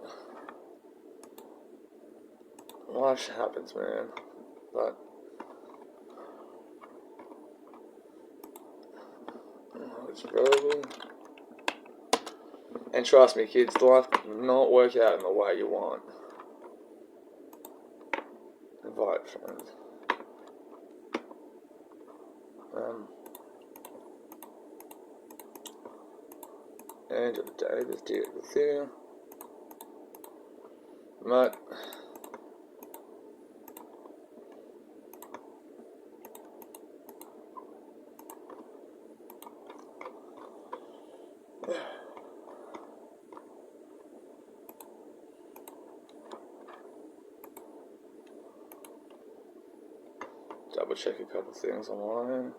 life happens, man. But it's terrible. And trust me, kids, life will not work out in the way you want. Invite friends. Angela Davis did it there. But double check a couple things online.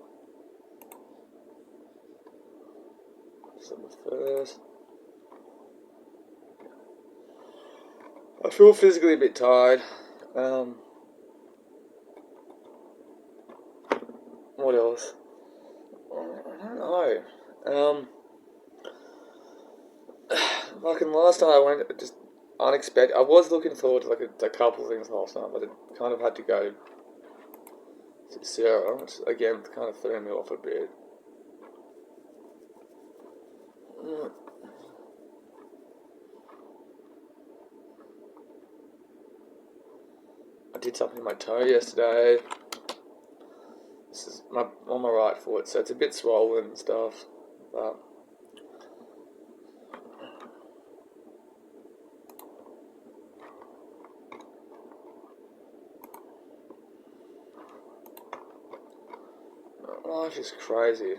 December 1st. I feel physically a bit tired. What else? I don't know. Fucking last time I went, just unexpected. I was looking forward to like a couple of things last night, but it kind of had to go to Sarah, which again kind of threw me off a bit. I did something in my toe yesterday. This is on my right foot, so it's a bit swollen and stuff, but life is crazy.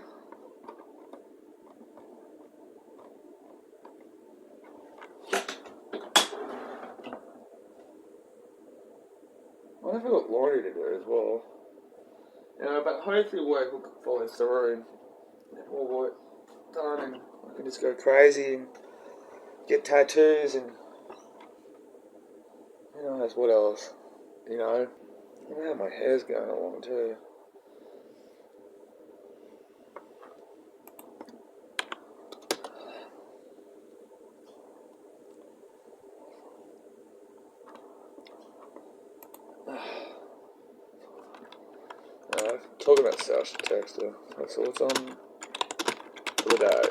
I have got laundry to do as well. But hopefully work will follow through. Get more work done, and I can just go crazy and get tattoos and who knows what else. You know how my hair's going along too. Talking about Sasha Texter, that's all it's on for the day.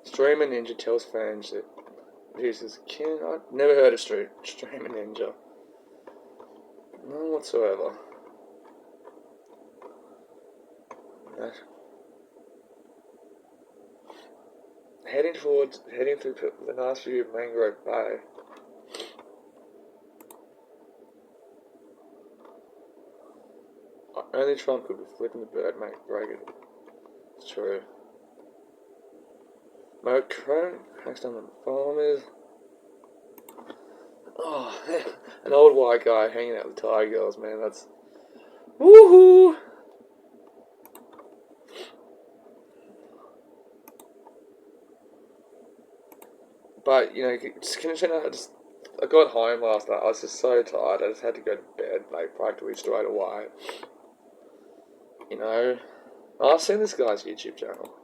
Streamer Ninja tells fans that uses I've never heard of Streamer Ninja. None whatsoever. Heading through the nice view of Mangrove Bay. Only Trump could be flipping the bird, mate. Break it. It's true. Mo Crone cracks down the farmers. Oh, an old white guy hanging out with Thai girls, man. That's woohoo! But can you know, I got home last night. I was just so tired. I just had to go to bed, like practically straight away. I've seen this guy's YouTube channel.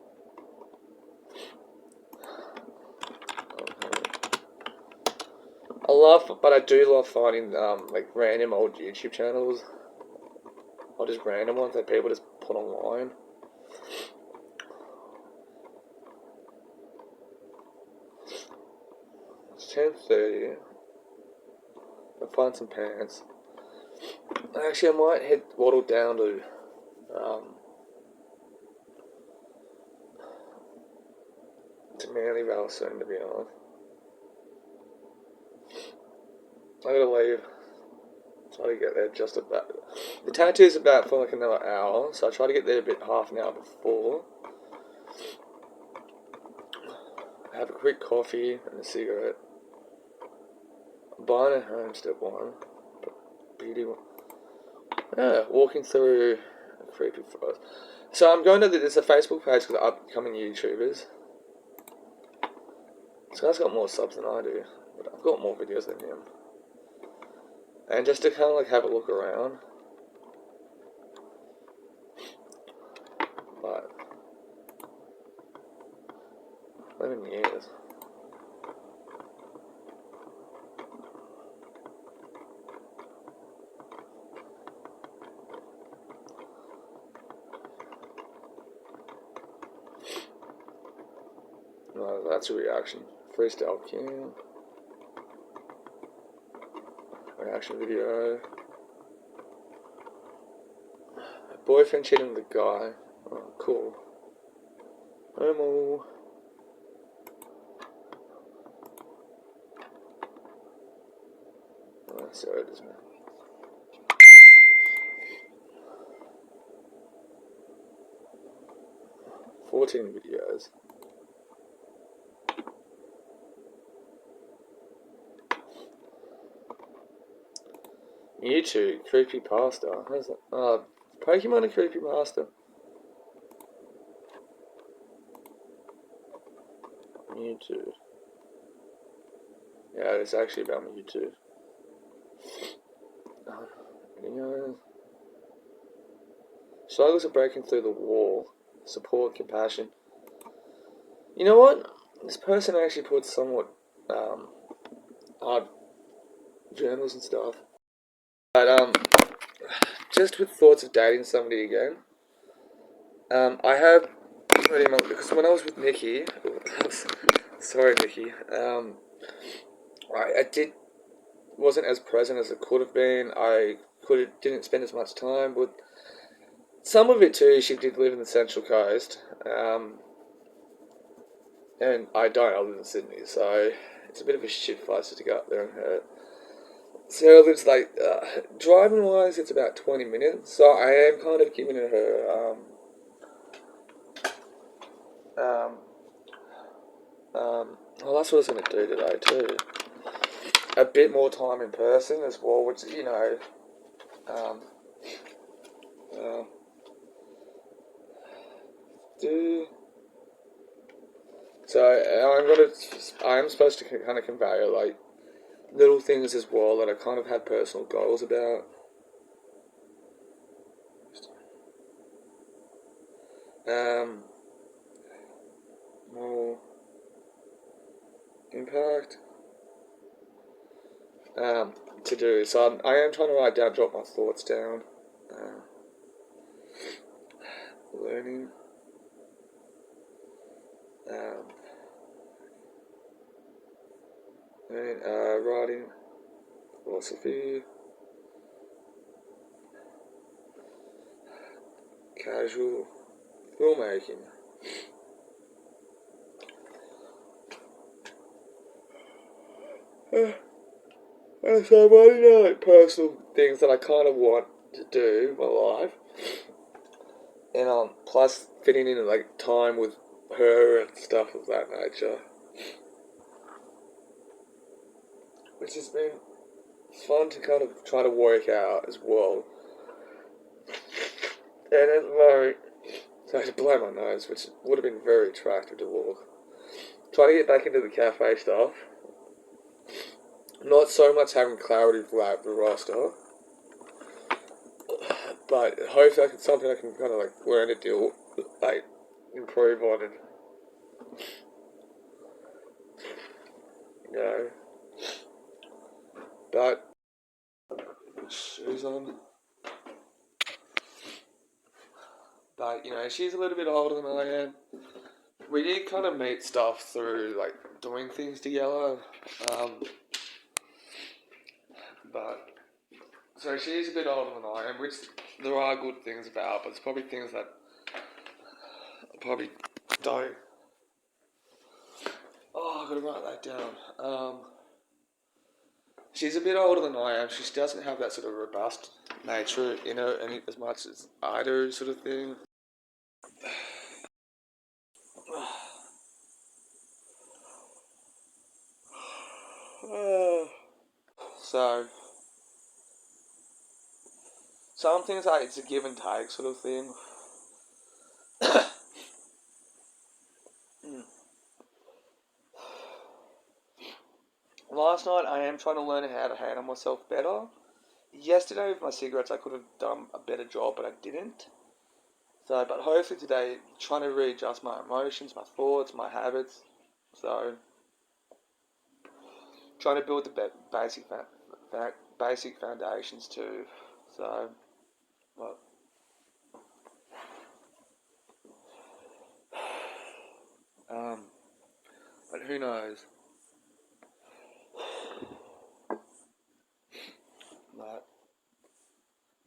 I do love finding like random old YouTube channels, or just random ones that people just put online. It's 10:30. I'll find some pants. Actually, I might waddle down to to Manlyvale soon, to be honest. I gotta leave. Try to get there just about. The tattoo's about for like another hour, so I try to get there a bit half an hour before. Have a quick coffee and a cigarette. I'm buying a home, step one. Beauty one. Yeah, walking through a creepy forest. So I'm going to there's a Facebook page for the upcoming YouTubers. This guy's got more subs than I do, but I've got more videos than him. And just to kind of like have a look around. But 11 years. No, that's a reaction. Freestyle king. Reaction video. Boyfriend cheating with the guy. Oh, cool. Homo. Oh, that's so it is, man. 14 videos. Mewtwo, creepypasta. How's that? Pokemon a creepypasta. Mewtwo. Yeah, it's actually about Mewtwo. Videos. Struggles of breaking through the wall. Support, compassion. You know what? This person actually puts somewhat hard journals and stuff. But just with thoughts of dating somebody again. I have pretty much because when I was with Nikki, sorry Nikki, I wasn't as present as I could have been. Didn't spend as much time with. Some of it too. She did live in the Central Coast, and I don't. I live in Sydney, so it's a bit of a shit fight to go up there and her. Sarah lives like driving wise, it's about 20 minutes. So I am kind of giving her well, that's what I was going to do today too. A bit more time in person as well, which do. So I am supposed to kind of convey like little things as well that I kind of have personal goals about. More impact. To do. So I am trying to write down, drop my thoughts down. Learning. Writing. Philosophy. Casual. Filmmaking. So I'm writing down like personal things that I kind of want to do in my life, and plus fitting in like time with her and stuff of that nature, which has been fun to kind of try to work out as well. And at the moment, so I had to blow my nose, which would have been very attractive to walk. Trying to get back into the cafe stuff. Not so much having clarity for the roster, but hopefully it's something I can kind of like learn to deal, like improve on, and But shoes on. But she's a little bit older than I am. We did kind of meet stuff through like doing things together. But so she's a bit older than I am, which there are good things about, but it's probably things that I probably don't I gotta write that down. She's a bit older than I am. She doesn't have that sort of robust nature in her any as much as I do, sort of thing. So, some things like it's a give and take sort of thing. Last night I am trying to learn how to handle myself better. Yesterday with my cigarettes I could have done a better job, but I didn't. So, but hopefully today, trying to readjust my emotions, my thoughts, my habits. So, trying to build the basic foundations too. So, well, but who knows?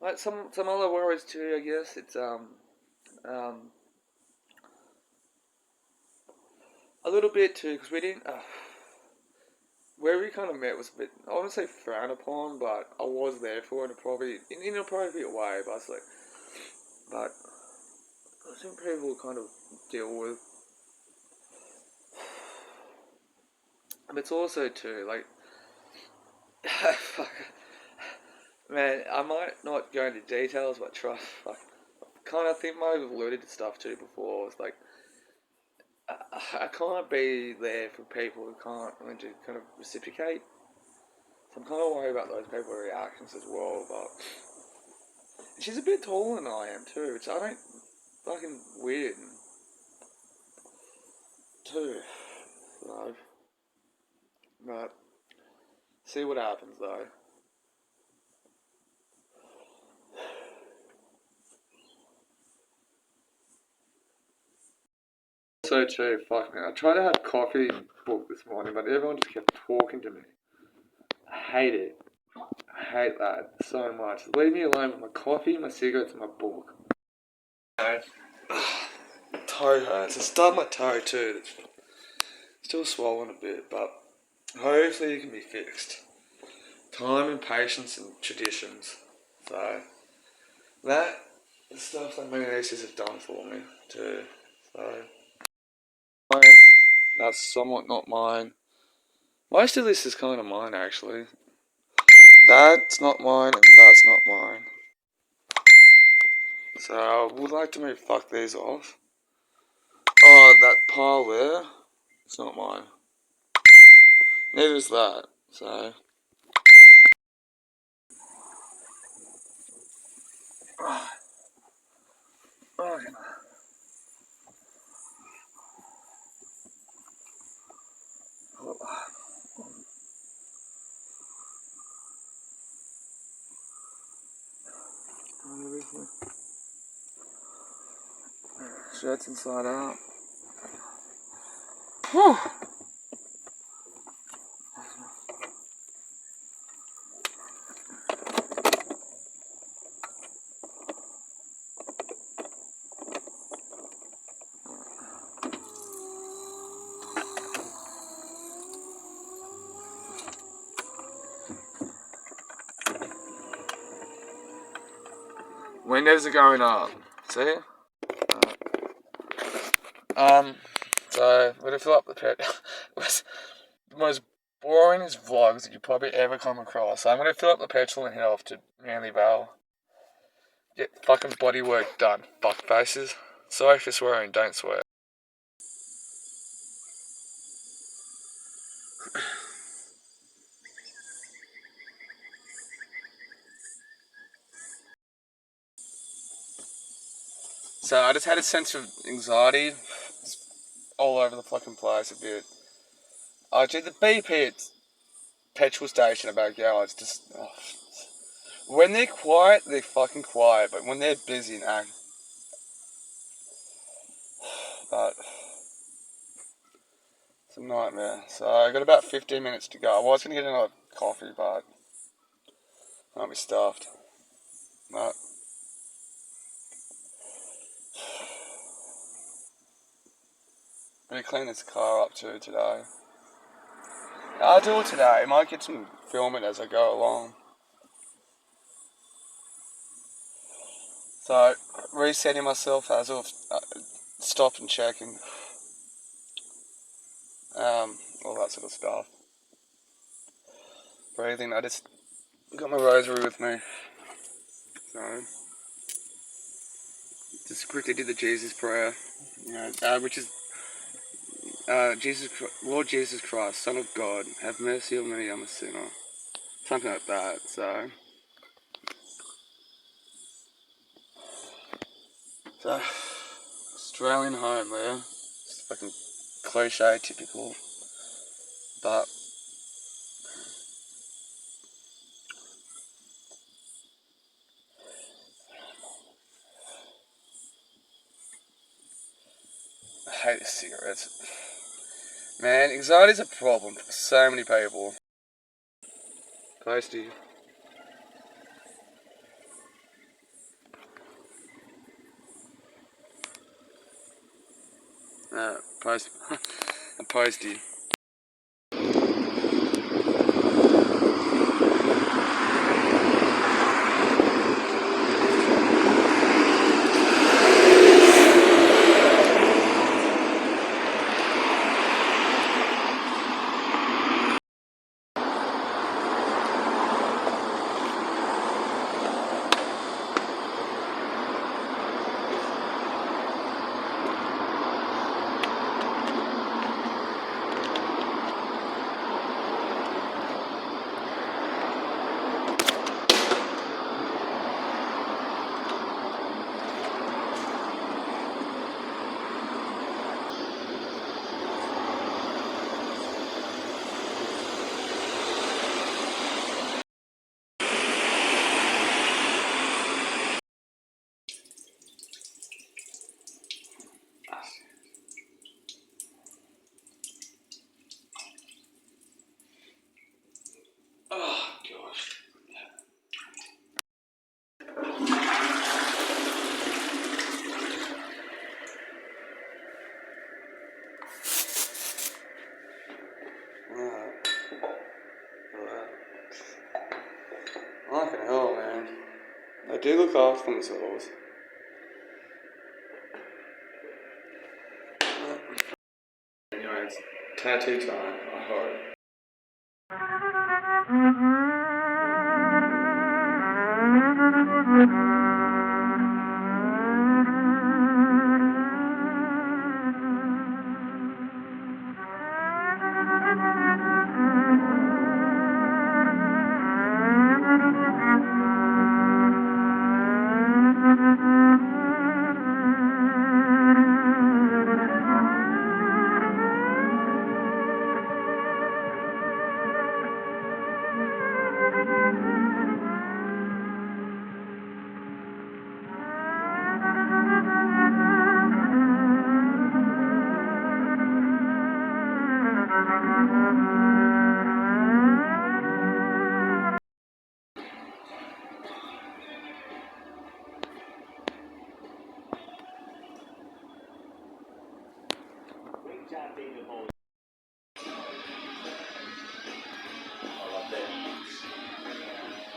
Like some other worries too. I guess it's a little bit too, because we didn't. Where we kind of met was a bit, I wouldn't say frowned upon, but I was there for it in an appropriate way. But I think people kind of deal with. But it's also too like, fuck, man. I might not go into details, but kind of think I might have alluded to stuff too before. It's like I can't be there for people who can't learn to kind of reciprocate. So I'm kind of worried about those people's reactions as well. But she's a bit taller than I am too, which I don't fucking weird too. So, but see what happens though. So too, fuck man. I tried to have coffee booked this morning, but everyone just kept talking to me. I hate it. I hate that so much. Leave me alone with my coffee, my cigarettes, and my book. Toe hurts. I stubbed my toe too. It's still swollen a bit, but hopefully it can be fixed. Time and patience and traditions. So that is stuff that my nieces have done for me too. So that's somewhat not mine. Most of this is kind of mine actually. That's not mine and that's not mine. So I would like to move fuck these off. Oh, that pile there, it's not mine. Neither is that. So okay. Shirts inside out. Whew. Windows are going up. See? So we're gonna fill up the pet. It was the most boringest vlogs that you probably ever come across. So I'm gonna fill up the petrol and head off to Manly Vale. Get fucking body work done. Fuck faces. Sorry for swearing, don't swear. So I just had a sense of anxiety all over the fucking place a bit. I did the BP at petrol station about go. It's just when they're quiet, they're fucking quiet. But when they're busy and act, but it's a nightmare. So I got about 15 minutes to go. I was gonna get another coffee, but I might be stuffed. But I'm gonna clean this car up too today. I'll do it today. I might get some filming as I go along. So, resetting myself as of stop and checking. All that sort of stuff. Breathing. I just got my rosary with me. So, just quickly did the Jesus prayer. You know, which is Lord Jesus Christ, Son of God, have mercy on me, I'm a sinner. Something like that. So Australian home there. It's fucking cliche, typical. But I hate cigarettes. Man, anxiety's a problem for so many people. Posty. A posty. Oh gosh. Fucking hell, man. They do look after themselves. Anyway, it's tattoo time, I hope.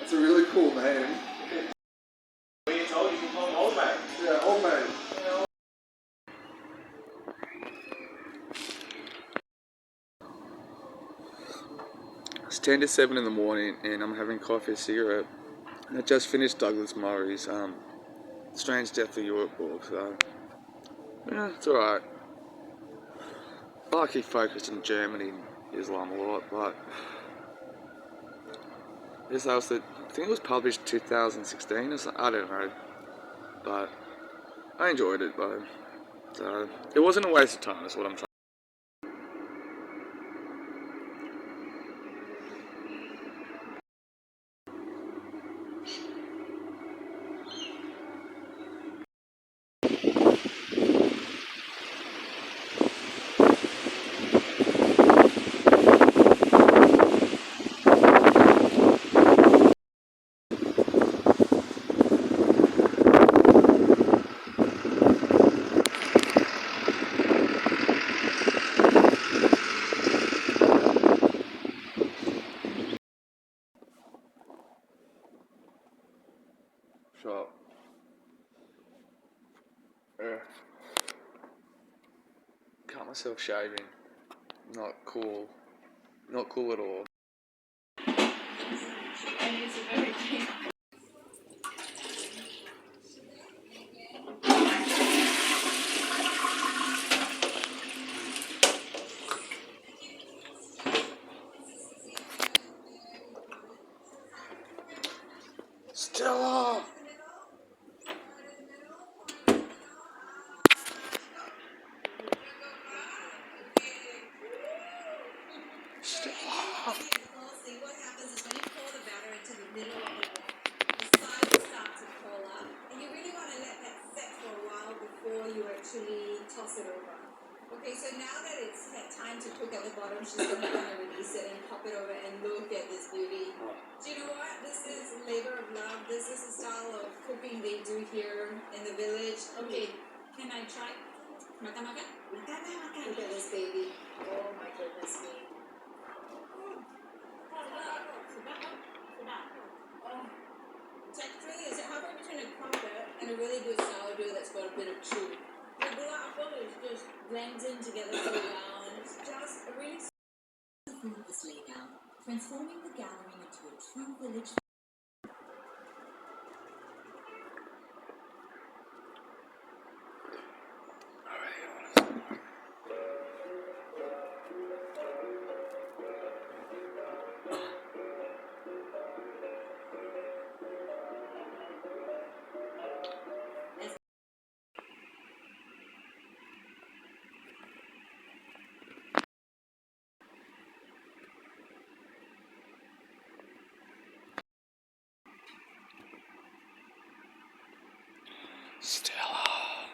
That's a really cool name. When you told you can call him Old Man. Yeah, old man. It's 10 to 7 in the morning and I'm having coffee and cigarette. And I just finished Douglas Murray's Strange Death of Europe book, so yeah, it's alright. I like he focused on Germany and Islam a lot, but this else that I think it was published 2016 or something, I don't know. But I enjoyed it though. So it wasn't a waste of time, that's what I'm trying. cut myself shaving. Not cool. Not cool at all. And it's a very deep. Stella! Stella! See, what happens is when you pour the batter into the middle of the wok, the sides start to curl up, and you really want to let that set for a while before you actually toss it over. Okay, so now that it's had time to cook at the bottom, she's going to release it and pop it over and look at this beauty. Do you know what? This is labor of love. This is the style of cooking they do here in the village. Okay, can I try? Makan, makan? Makan, makan. Look at this baby. Oh my goodness me. Texturally, is it halfway between a crumpet and a really good sourdough that's got a bit of chew? The gelato is just blends in together so well, and it's just a really food was laid out, transforming the gathering into a true village. Stella!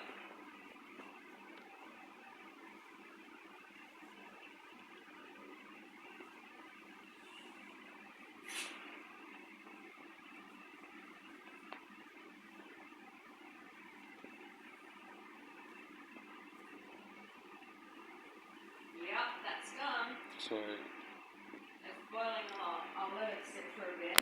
Yep, that's done. So, It's boiling hot. I'll let it sit for a bit.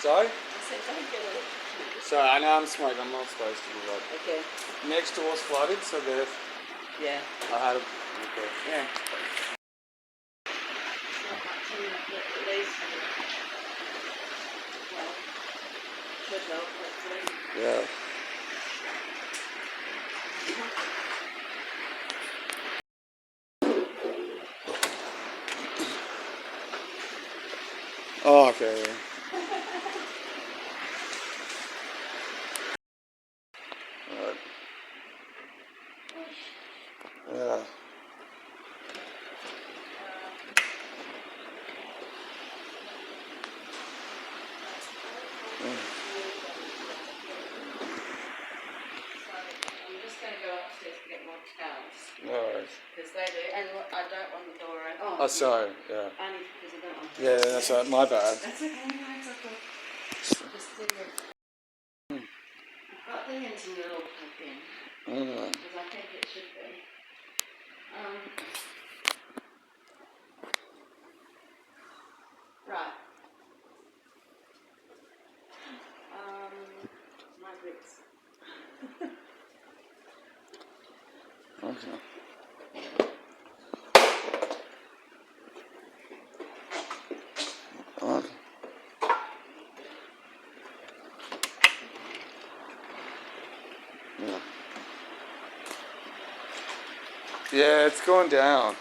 sorry? I said, don't get it. So, I know I'm smoking, I'm not supposed to do that. Okay. Next door's flooded, so there. Yeah. I had a. Okay. Yeah. Yeah. Oh, okay. Yeah. Alright. Yeah. I'm just going to go upstairs to get more towels. Alright. Because they do. And I don't want the door open. Oh, sorry. Yeah. Only because I don't want to. Yeah, that's right. My bad. That's okay. No, it's okay. Just do it. Got the internet all plugged in. Because I think it should be. Right. My bricks. Okay. Okay. Yeah. Yeah, it's going down. I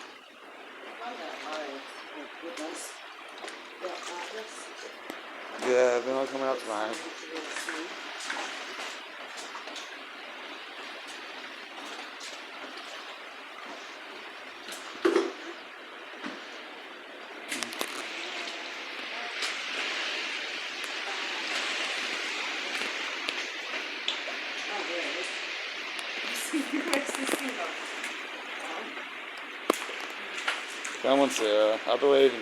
don't know. Oh, goodness. Yeah, they're not coming out tonight. Come on, Sarah. I believe in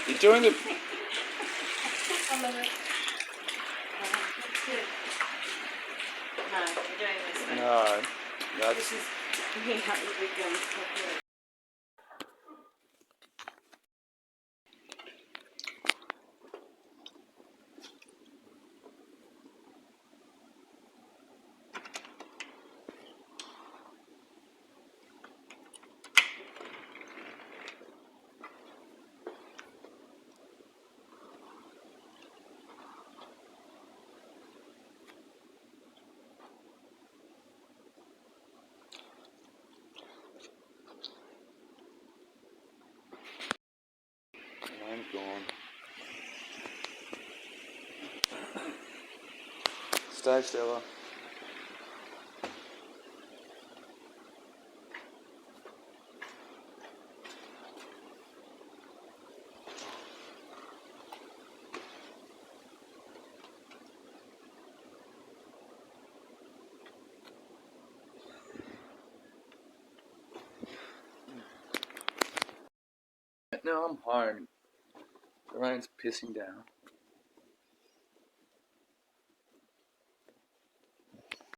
you're doing it. I love it. That's good. No, you're doing this one. No, that's This is me out the big guns. I'm gone. Stay, Stella. Now I'm home. The rain's pissing down.